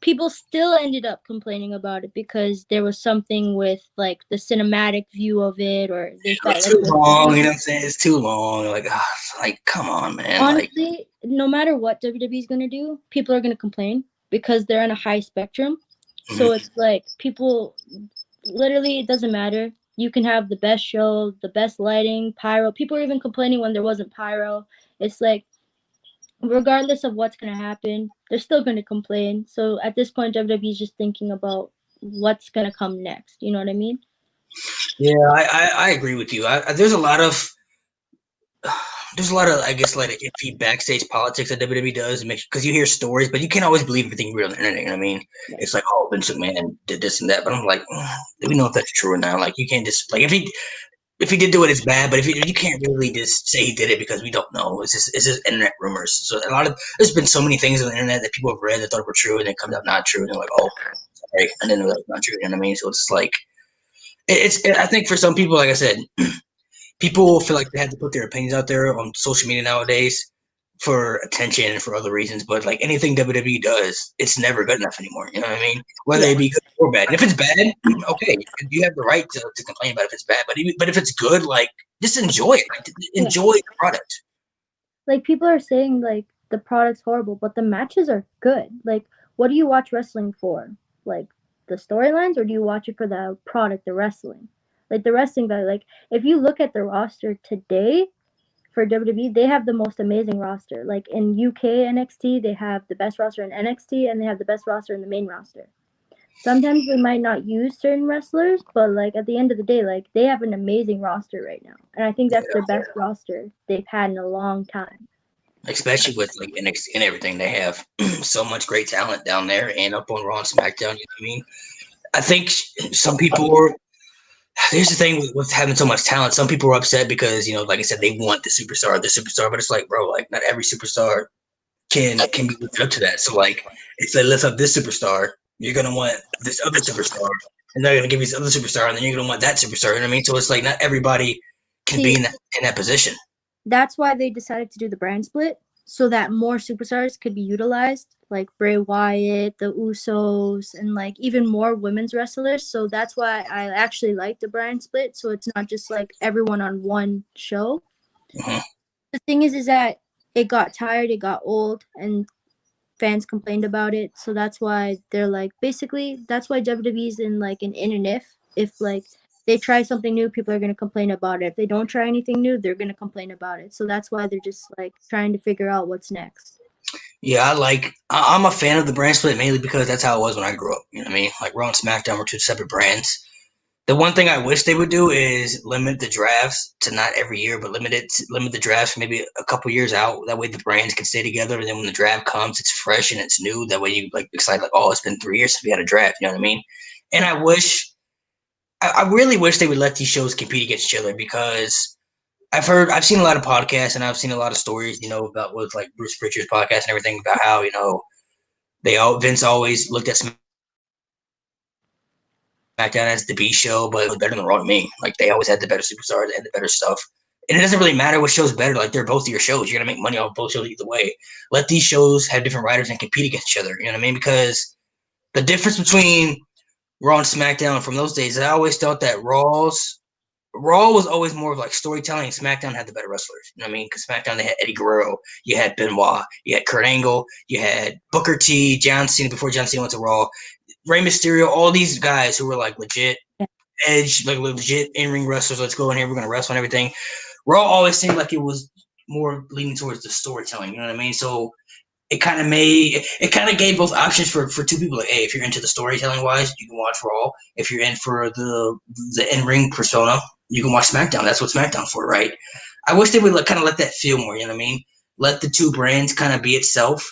people still ended up complaining about it because there was something with like the cinematic view of it, or they felt It's like too it long. You know was. what I'm saying? It's too long. Like come on, man. Like Honestly, no matter what WWE is gonna do, people are gonna complain because they're on a high spectrum. So it's like people, literally, it doesn't matter. You can have the best show, the best lighting, pyro. People are even complaining when there wasn't pyro. It's like, regardless of what's gonna happen, they're still gonna complain. So at this point, WWE is just thinking about what's gonna come next. You know what I mean? yeah, I agree with you. There's a lot of, I guess, like iffy backstage politics that WWE does, because you hear stories, but you can't always believe everything you read on the internet. You know what I mean? Yeah. It's like, oh, Vince McMahon did this and that, but I'm like, do we know if that's true or not? Like, you can't just like if he did do it, it's bad, but if you can't really just say he did it because we don't know. It's just internet rumors. So there's been so many things on the internet that people have read that thought were true, and it comes out not true, and they're like, oh, sorry, and then they're like, not true. You know what I mean? So it's like I think for some people, like I said, people feel like they have to put their opinions out there on social media nowadays for attention and for other reasons. But like anything WWE does, it's never good enough anymore. You know what I mean? Whether Yeah. it be good or bad. And if it's bad, okay, you have the right to complain about if it's bad. But if it's good, like just enjoy it. Like, enjoy the product. Like people are saying like the product's horrible, but the matches are good. Like, what do you watch wrestling for? Like the storylines, or do you watch it for the product, the wrestling? Like the wrestling guy, like if you look at the roster today for WWE, they have the most amazing roster. Like in UK NXT, they have the best roster in NXT, and they have the best roster in the main roster. sometimes they might not use certain wrestlers, but like at the end of the day, like they have an amazing roster right now, and I think that's Yeah. the best roster they've had in a long time. Especially with like NXT and everything, they have so much great talent down there and up on Raw and SmackDown. You know what I mean? I think some people were. Here's the thing with having so much talent. Some people are upset because like I said, they want the superstar, but it's like, bro, like not every superstar can be lifted up to that. So like, if they lift up this superstar, you're gonna want this other superstar, and they're gonna give you this other superstar, and then you're gonna want that superstar. You know what I mean? So it's like not everybody can See, be in that position. that's why they decided to do the brand split so that more superstars could be utilized, like Bray Wyatt, the Usos, and like even more women's wrestlers. So that's why I actually like the brand split. So it's not just like everyone on one show. Mm-hmm. The thing is that it got tired, it got old, and fans complained about it. So that's why they're like, basically, that's why WWE's in like an in and if like they try something new, people are going to complain about it. If they don't try anything new, they're going to complain about it. So that's why they're just like trying to figure out what's next. Yeah, I'm a fan of the brand split mainly because that's how it was when I grew up. You know what I mean? Like Raw and SmackDown were two separate brands. The one thing I wish they would do is limit the drafts to not every year, but limit the drafts maybe a couple years out. That way the brands can stay together, and then when the draft comes, it's fresh and it's new. That way you like excited like, oh, it's been 3 years since we had a draft. You know what I mean? And I really wish they would let these shows compete against each other because I've seen a lot of podcasts and I've seen a lot of stories, about with like Bruce Pritchard's podcast and everything about how Vince always looked at SmackDown as the B show, but it was better than Raw to me. Like they always had the better superstars and the better stuff. And it doesn't really matter what show's better. Like they're both your shows. You're gonna make money off both shows either way. Let these shows have different writers and compete against each other. You know what I mean? Because the difference between Raw and SmackDown from those days, I always thought that Raw was always more of like storytelling. SmackDown had the better wrestlers. You know what I mean? Because SmackDown they had Eddie Guerrero, you had Benoit, you had Kurt Angle, you had Booker T, John Cena before John Cena went to Raw, Rey Mysterio, all these guys who were like legit edge, like legit in-ring wrestlers. Let's go in here. We're gonna wrestle and everything. Raw always seemed like it was more leaning towards the storytelling. You know what I mean? So it kind of gave both options for two people. Like, hey, if you're into the storytelling wise, you can watch Raw. If you're in for the in-ring persona, you can watch SmackDown. That's what SmackDown's for, right? I wish they would kind of let that feel more. You know what I mean? Let the two brands kind of be itself.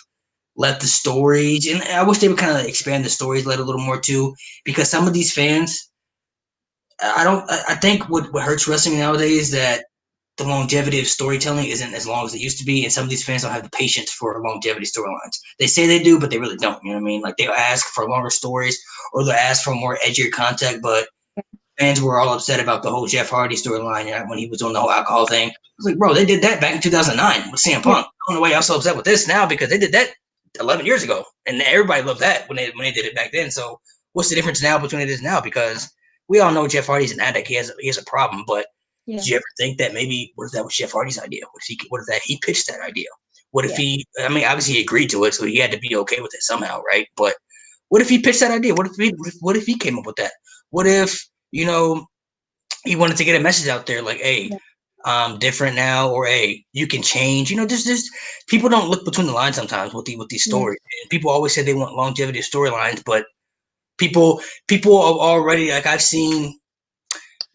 Let the stories, and I wish they would kind of expand the stories, let a little more too, because some of these fans, I don't. I think what hurts wrestling nowadays is that the longevity of storytelling isn't as long as it used to be, and some of these fans don't have the patience for longevity storylines. They say they do, but they really don't. You know what I mean? Like they'll ask for longer stories, or they'll ask for more edgier content. But fans were all upset about the whole Jeff Hardy storyline when he was doing the whole alcohol thing. I was like, bro, they did that back in 2009 with CM Punk. I don't know why y'all so upset with this now because they did that 11 years ago, and everybody loved that when they did it back then. So what's the difference now between it is now? Because we all know Jeff Hardy's an addict. He has a problem, but did you ever think that maybe what if that was Jeff Hardy's idea? What if that he pitched that idea? What if he? I mean, obviously he agreed to it, so he had to be okay with it somehow, right? But what if he pitched that idea? What if he came up with that? What if he wanted to get a message out there like, hey, different now, or hey, you can change. Just people don't look between the lines sometimes with these stories. And people always say they want longevity of storylines, but people are already like I've seen.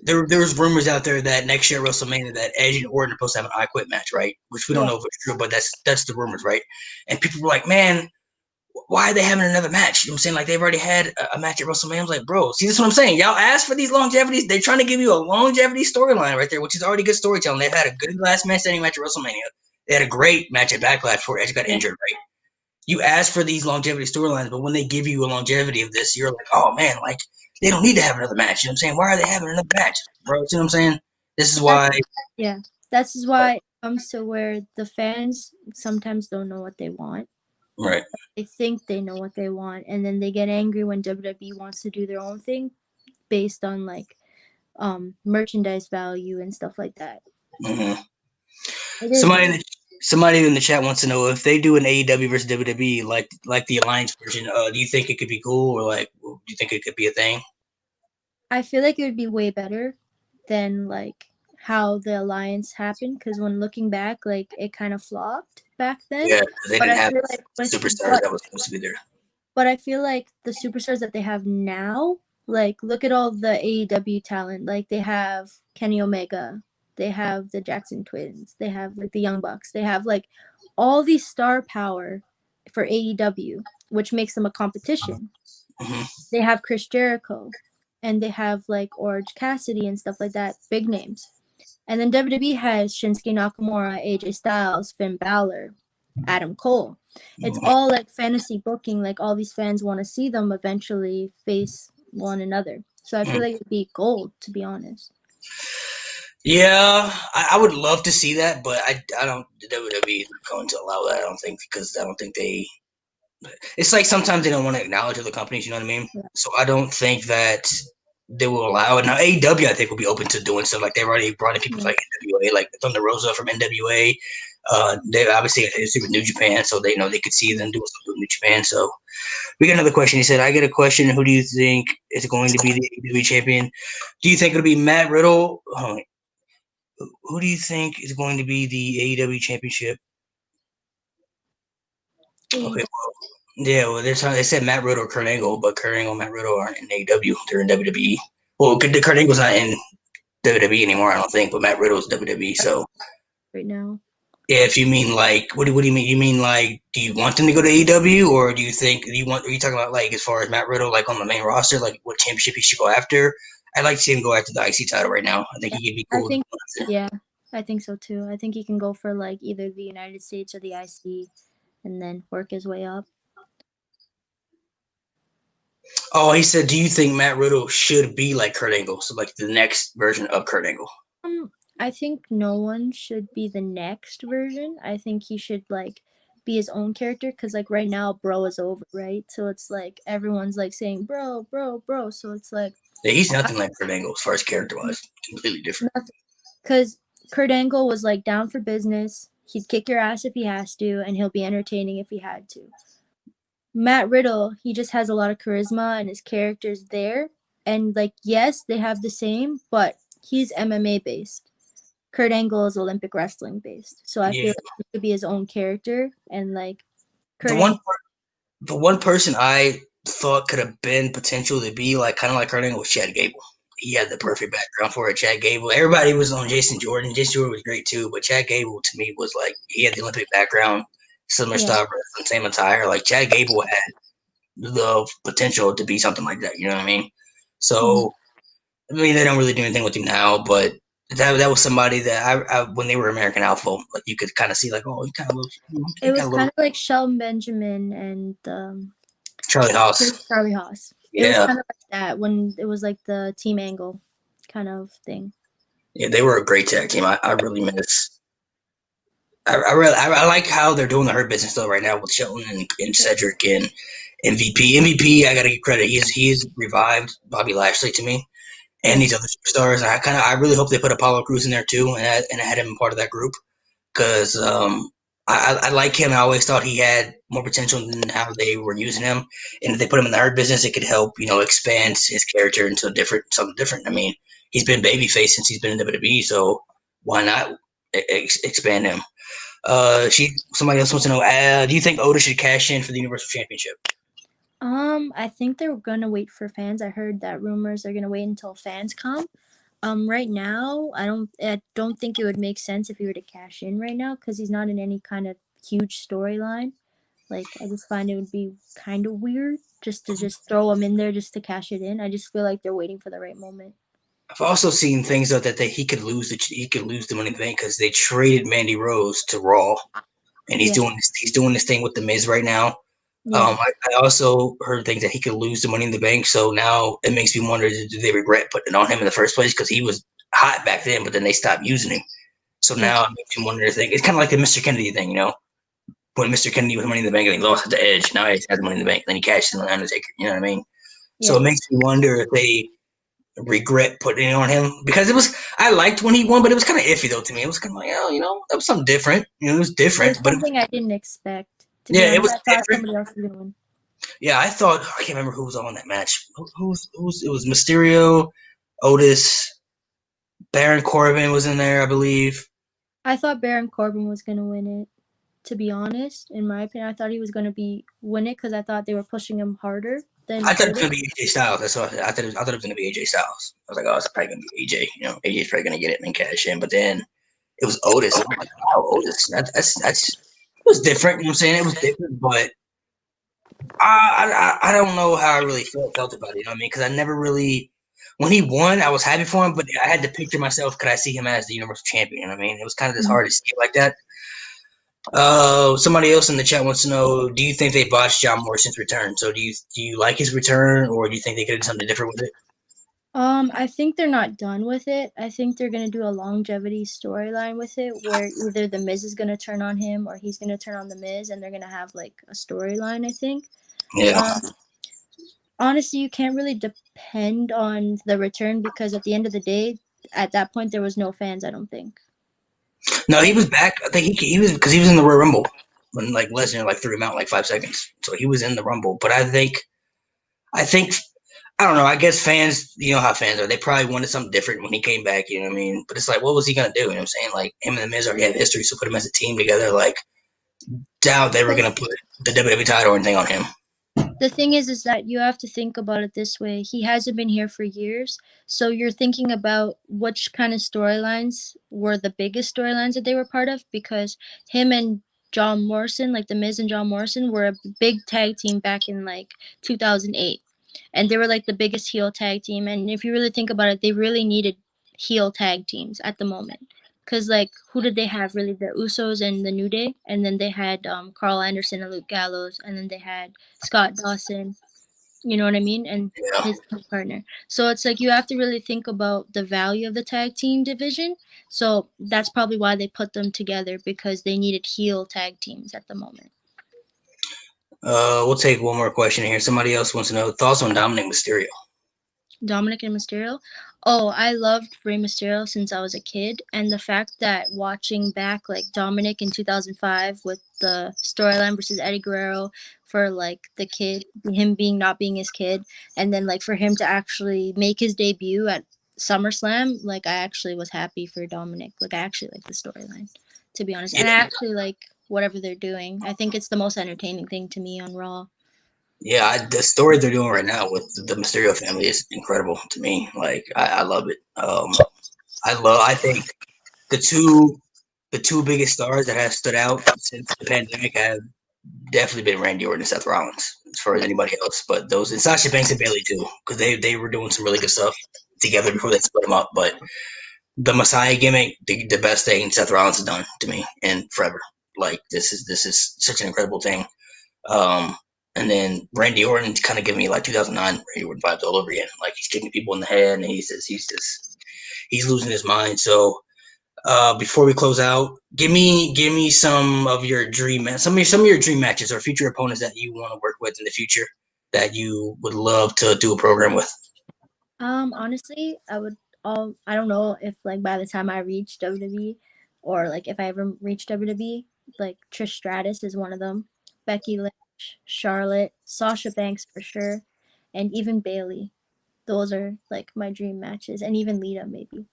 There was rumors out there that next year at WrestleMania that Edge and Orton are supposed to have an I Quit match, right? Which we don't know if it's true, but that's the rumors, right? And people were like, man, why are they having another match? You know what I'm saying? Like they've already had a match at WrestleMania. I was like, bro, see, this is what I'm saying. Y'all asked for these longevities. They're trying to give you a longevity storyline right there, which is already good storytelling. They've had a good last man standing match at WrestleMania. They had a great match at Backlash before Edge got injured, right? You ask for these longevity storylines, but when they give you a longevity of this, you're like, oh man, like they don't need to have another match. You know what I'm saying? Why are they having another match, bro? You know what I'm saying? This is why. This is why it comes to where the fans sometimes don't know what they want. Right. They think they know what they want, and then they get angry when WWE wants to do their own thing based on like merchandise value and stuff like that. Mm-hmm. Somebody in the chat wants to know if they do an AEW versus WWE like the Alliance version. Do you think it could be cool, or like do you think it could be a thing? I feel like it would be way better than like how the Alliance happened, because when looking back, like it kind of flopped back then. Yeah, they didn't have like superstars that was supposed to be there. But I feel like the superstars that they have now, like look at all the AEW talent. Like they have Kenny Omega, they have the Jackson Twins, they have like the Young Bucks, they have like all these star power for AEW, which makes them a competition. Mhm. They have Chris Jericho, and they have like Orange Cassidy and stuff like that, big names. And then WWE has Shinsuke Nakamura, AJ Styles, Finn Balor, Adam Cole. It's all like fantasy booking. Like all these fans want to see them eventually face one another. So I feel like it'd be gold, to be honest. Yeah, I would love to see that, but I don't. The WWE is not going to allow that. I don't think because I don't think they. It's like sometimes they don't want to acknowledge other companies. You know what I mean? Yeah. So I don't think that they will allow it. Now AEW I think will be open to doing stuff like they've already brought in people Yeah. like NWA, like Thunder Rosa from NWA. They obviously have history with New Japan, so they know they could see them doing stuff with New Japan. So we got another question. He said, "I get a question. Who do you think is going to be the AEW champion? Do you think it'll be Matt Riddle? Who do you think is going to be the AEW championship?" Okay, AEW. well, yeah, well, they said Matt Riddle or Kurt Angle, but Kurt Angle and Matt Riddle aren't in AEW. They're in WWE. Well, Kurt Angle's not in WWE anymore, I don't think, but Matt Riddle's WWE. So, Right now. yeah, if you mean like, what do you mean? You mean like, do you want them to go to AEW, or do you think do you want? Are you talking about like as far as Matt Riddle, like on the main roster, like what championship he should go after? I'd like to see him go after the IC title right now. I think Yeah. he could be I cool. think yeah, I think so too. I think he can go for like either the United States or the IC and then work his way up. Oh, he said, do you think Matt Riddle should be like Kurt Angle? So like the next version of Kurt Angle. I think no one should be the next version. I think he should like be his own character because like right now, bro is over, right? So it's like everyone's like saying bro, bro, bro. So it's like Yeah, he's nothing like Kurt Angle as far as character wise. Completely different. nothing because Kurt Angle was like down for business. He'd kick your ass if he has to, and he'll be entertaining if he had to. Matt Riddle, he just has a lot of charisma and his character's there. And like, yes, they have the same, but he's MMA based. Kurt Angle is Olympic wrestling based. So I Yeah. feel like he could be his own character and like The Kurt one Angle. the one person I thought could have been potential to be like kind of like Kurt Angle was Chad Gable. He had the perfect background for it. Chad Gable. Everybody was on Jason Jordan. Jason Jordan was great too, but Chad Gable to me was like he had the Olympic background, similar Yeah. style wrestling, same attire. Like Chad Gable had the potential to be something like that. You know what I mean? Mm-hmm. So I mean they don't really do anything with him now, but that was somebody that I when they were American Alpha, like you could kind of see like oh he kind of looks It he got was a little kind of like Shelton Benjamin and Charlie Haas. Charlie Haas. It was Yeah. kind of like that when it was like the team angle kind of thing. Yeah, they were a great tag team. I really miss. I like how they're doing the Hurt Business though right now with Shelton and Cedric and MVP. MVP, I gotta give credit. He's revived Bobby Lashley to me and Yeah. these other superstars. I really hope they put Apollo Crews in there too and had him part of that group because I like him. I always thought he had more potential than how they were using him. And if they put him in the Hurt Business, it could help expand his character into something different. I mean, he's been babyface since he's been in WWE, so why not expand him? Somebody else wants to know. Do you think Otis should cash in for the Universal Championship? I think they're gonna wait for fans. I heard that rumors are gonna wait until fans come. Right now, I don't think it would make sense if he were to cash in right now because he's not in any kind of huge storyline. Like, I just find it would be kind of weird just to just throw him in there just to cash it in. I just feel like they're waiting for the right moment. I've also seen things though that he could lose the Money in the Bank because they traded Mandy Rose to Raw, and Yeah, he's doing this thing with the Miz right now. yeah, I also heard things that he could lose the Money in the Bank, so now it makes me wonder: do they regret putting it on him in the first place because he was hot back then, but then they stopped using him. So yeah. now it makes me wonder. It's kind of like the Mr. Kennedy thing, when Mr. Kennedy was Money in the Bank and he lost at the Edge. Now he has Money in the Bank, then he cashed in on Undertaker. You know what I mean? So Yeah. it makes me wonder if they regret putting it on him because it was. I liked when he won, but it was kind of iffy though to me. It was kind of like, oh, that was something different. It was It was different, but something I didn't expect. To be yeah, it honest, was I thought different. somebody else was gonna win. Yeah, I thought I can't remember who was on that match. It was Mysterio, Otis, Baron Corbin was in there, I believe. I thought Baron Corbin was gonna win it. To be honest, in my opinion, I thought he was going to be win it because I thought they were pushing him harder I than thought it was Otis. gonna be AJ Styles. That's what I thought it was gonna be AJ Styles. I was like, oh, it's probably gonna be AJ. You know, AJ's probably gonna get it and cash in. But then it was Otis. I'm like, wow, Otis. That's it was different. You know what I'm saying? It was different, but I don't know how I really felt about it. You know what I mean? Because I never really. When he won, I was happy for him, but I had to picture myself. Could I see him as the Universal Champion? You know what I mean? It was kind of just hard to see it like that. Somebody else in the chat wants to know: do you think they botched John Morrison's return? So do you like his return, or do you think they could have done something different with it? I think they're not done with it. I think they're gonna do a longevity storyline with it, where either the Miz is gonna turn on him or he's gonna turn on the Miz, and they're gonna have like a storyline. I think. Yeah. Honestly, you can't really depend on the return because at the end of the day, at that point, there was no fans. I don't think. No, he was back. I think he was because he was in the Royal Rumble when like Lesnar like threw him out in like 5 seconds. So he was in the Rumble. But I think I don't know. I guess fans, you know how fans are. They probably wanted something different when he came back. You know what I mean? But it's like, what was he gonna do? You know what I'm saying? Like him and the Miz already have history, so put them as a team together. Like doubt they were gonna put the WWE title or anything on him. The thing is that you have to think about it this way. He hasn't been here for years, so you're thinking about which kind of storylines were the biggest storylines that they were part of because him and John Morrison, like the Miz and John Morrison, were a big tag team back in like 2008, and they were like the biggest heel tag team. And if you really think about it, they really needed heel tag teams at the moment. Cause like who did they have really? The Usos and the New Day, and then they had Carl Anderson and Luke Gallows, and then they had Scott Dawson, you know what I mean, and Yeah. his partner. So it's like you have to really think about the value of the tag team division. So that's probably why they put them together because they needed heel tag teams at the moment. We'll take one more question here. Somebody else wants to know thoughts on Dominic Mysterio. Dominic and Mysterio. Oh, I loved Rey Mysterio since I was a kid, and the fact that watching back like Dominic in 2005 with the storyline versus Eddie Guerrero for like the kid, him being not being his kid, and then like for him to actually make his debut at SummerSlam, like I actually was happy for Dominic. Like I actually like the storyline, to be honest, Yeah. and I actually like whatever they're doing. I think it's the most entertaining thing to me on Raw. Yeah, the story they're doing right now with the Mysterio family is incredible to me. Like I love it. I think the two biggest stars that have stood out since the pandemic have definitely been Randy Orton and Seth Rollins as far as anybody else. But those and Sasha Banks and Bailey too, because they were doing some really good stuff together before they split them up. But the Messiah gimmick, the best thing Seth Rollins has done to me and forever. Like this is such an incredible thing. Um, and then Randy Orton kind of giving me like 2009 Randy Orton vibes all over again. Like he's kicking people in the head, and he's losing his mind. So before we close out, give me some of your some of your dream matches or future opponents that you want to work with in the future that you would love to do a program with. Honestly, I don't know if like by the time I reach WWE or like if I ever reach WWE, like Trish Stratus is one of them. Becky Lynch, Charlotte, Sasha Banks for sure, and even Bailey. Those are like my dream matches, and even Lita maybe.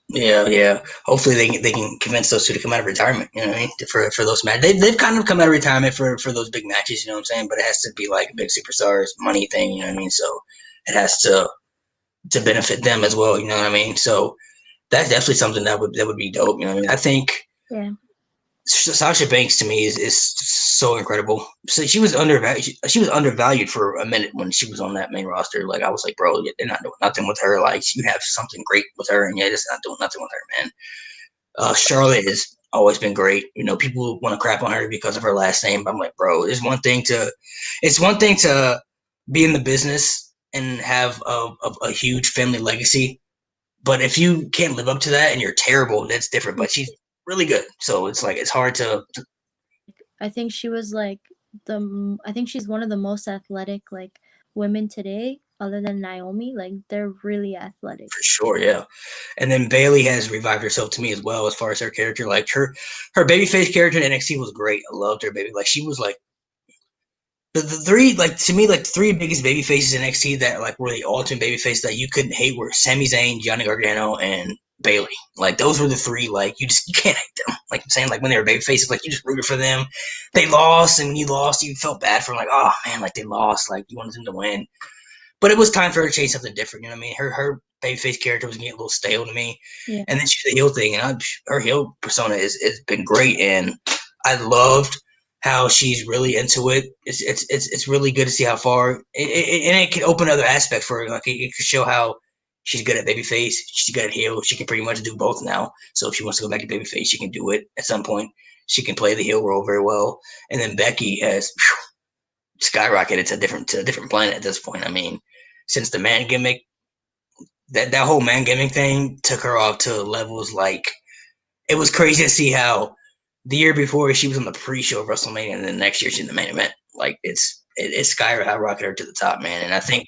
Yeah, yeah. Hopefully they can convince those two to come out of retirement. You know what I mean? For those matches, they've kind of come out of retirement for those big matches. You know what I'm saying? But it has to be like a big superstars money thing. You know what I mean? So it has to benefit them as well. You know what I mean? So that's definitely something that would be dope. You know what I mean? I think Yeah. Sasha Banks to me is so incredible. So she was undervalued. She was undervalued for a minute when she was on that main roster. Like I was like, bro, they're not doing nothing with her. Like you have something great with her, and yeah, just not doing nothing with her, man. Charlotte has always been great. You know, people want to crap on her because of her last name. But I'm like, bro, it's one thing to be in the business and have a huge family legacy. But if you can't live up to that and you're terrible, that's different. But she's really good. So it's like, it's hard to I think she was like I think she's one of the most athletic like women today, other than Naomi. Like they're really athletic. for sure, yeah. And then Bailey has revived herself to me as well as far as her character. Like her babyface character in NXT was great. I loved her baby. Like she was like the three, like to me, like the three biggest baby faces in NXT that like were the ultimate baby face that you couldn't hate were Sami Zayn, Johnny Gargano, and Bailey. Like those were the three. Like you can't hate them. Like I'm saying, like when they were baby faces, like you just rooted for them. They lost, and when you lost, you felt bad for them. Like, oh man, like they lost. Like you wanted them to win. But it was time for her to change something different. You know what I mean? Her babyface character was getting a little stale to me. Yeah. And then she's the heel thing, and her heel persona has been great. And I loved how she's really into it. It's really good to see how far, and it can open other aspects for her. Like it can show how she's good at babyface, she's good at heel. She can pretty much do both now. So if she wants to go back to babyface, she can do it at some point. She can play the heel role very well. And then Becky has skyrocketed to a different planet at this point. I mean, since the man gimmick, that whole man gimmick thing took her off to levels like it was crazy to see how the year before she was on the pre-show of WrestleMania, and then next year she's in the main event. Like it skyrocketed her to the top, man. And I think,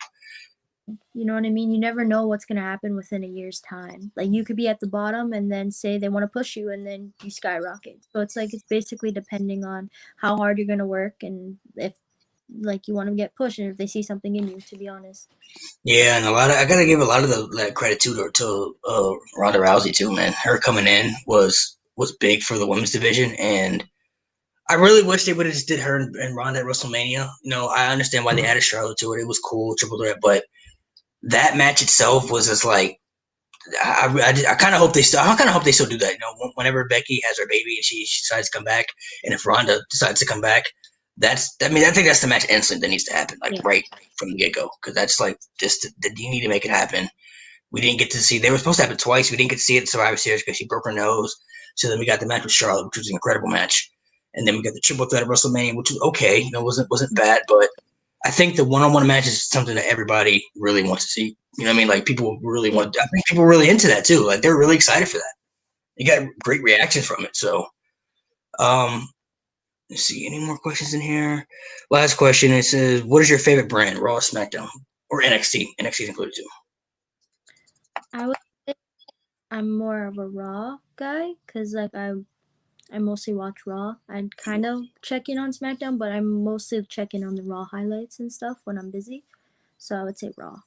you know what I mean? You never know what's going to happen within a year's time. Like you could be at the bottom and then say they want to push you and then you skyrocket. So it's like, it's basically depending on how hard you're going to work and if like you want to get pushed and if they see something in you, to be honest. yeah, and I gotta give a lot of the credit to Ronda Rousey too, man. Her coming in was big for the women's division, and I really wish they would have just did her and Ronda at WrestleMania. You know, I understand why they added Charlotte to it. It was cool, triple threat, but that match itself was just like I kind of hope they still. I kind of hope they still do that. You know, whenever Becky has her baby and she decides to come back, and if Ronda decides to come back, I think that's the match instant that needs to happen, like right from the get go, because that's like just you need to make it happen. We didn't get to see. They were supposed to happen twice. We didn't get to see it at Survivor Series because she broke her nose. So then we got the match with Charlotte, which was an incredible match, and then we got the triple threat at WrestleMania, which was okay. You know, wasn't bad, but I think the one-on-one match is something that everybody really wants to see. You know what I mean? Like people really want. I think people are really into that too. Like they're really excited for that. You got great reaction from it. So, let's see. Any more questions in here? Last question. It says, "What is your favorite brand? Raw, SmackDown, or NXT? NXT is included too." I would say I'm more of a Raw guy because like I mostly watch Raw. I kind of check in on SmackDown, but I'm mostly checking on the Raw highlights and stuff when I'm busy. So I would say Raw.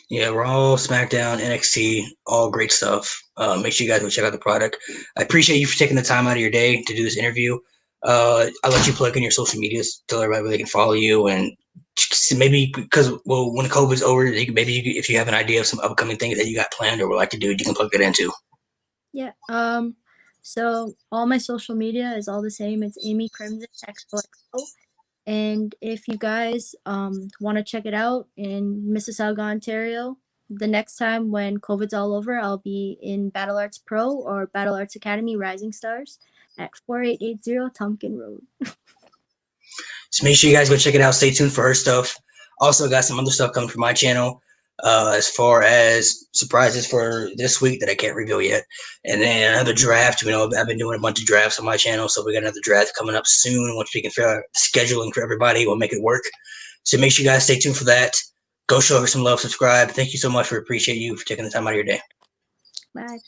Yeah, Raw, SmackDown, NXT, all great stuff. Make sure you guys go check out the product. I appreciate you for taking the time out of your day to do this interview. I'll let you plug in your social medias, tell everybody where they can follow you, and maybe because when COVID's over, if you have an idea of some upcoming things that you got planned or would like to do, you can plug that into. Yeah. So all my social media is all the same. It's Amy Crimson XOXO. And if you guys want to check it out in Mississauga, Ontario, the next time when COVID's all over, I'll be in Battle Arts Pro or Battle Arts Academy Rising Stars at 4880 Tompkin Road. So make sure you guys go check it out. Stay tuned for her stuff. Also got some other stuff coming from my channel as far as surprises for this week that I can't reveal yet. And then another draft. You know, I've been doing a bunch of drafts on my channel, so we got another draft coming up soon. Once we can figure out scheduling for everybody, we'll make it work. So make sure you guys stay tuned for that. Go show her some love, subscribe. Thank you so much. We appreciate you for taking the time out of your day. Bye.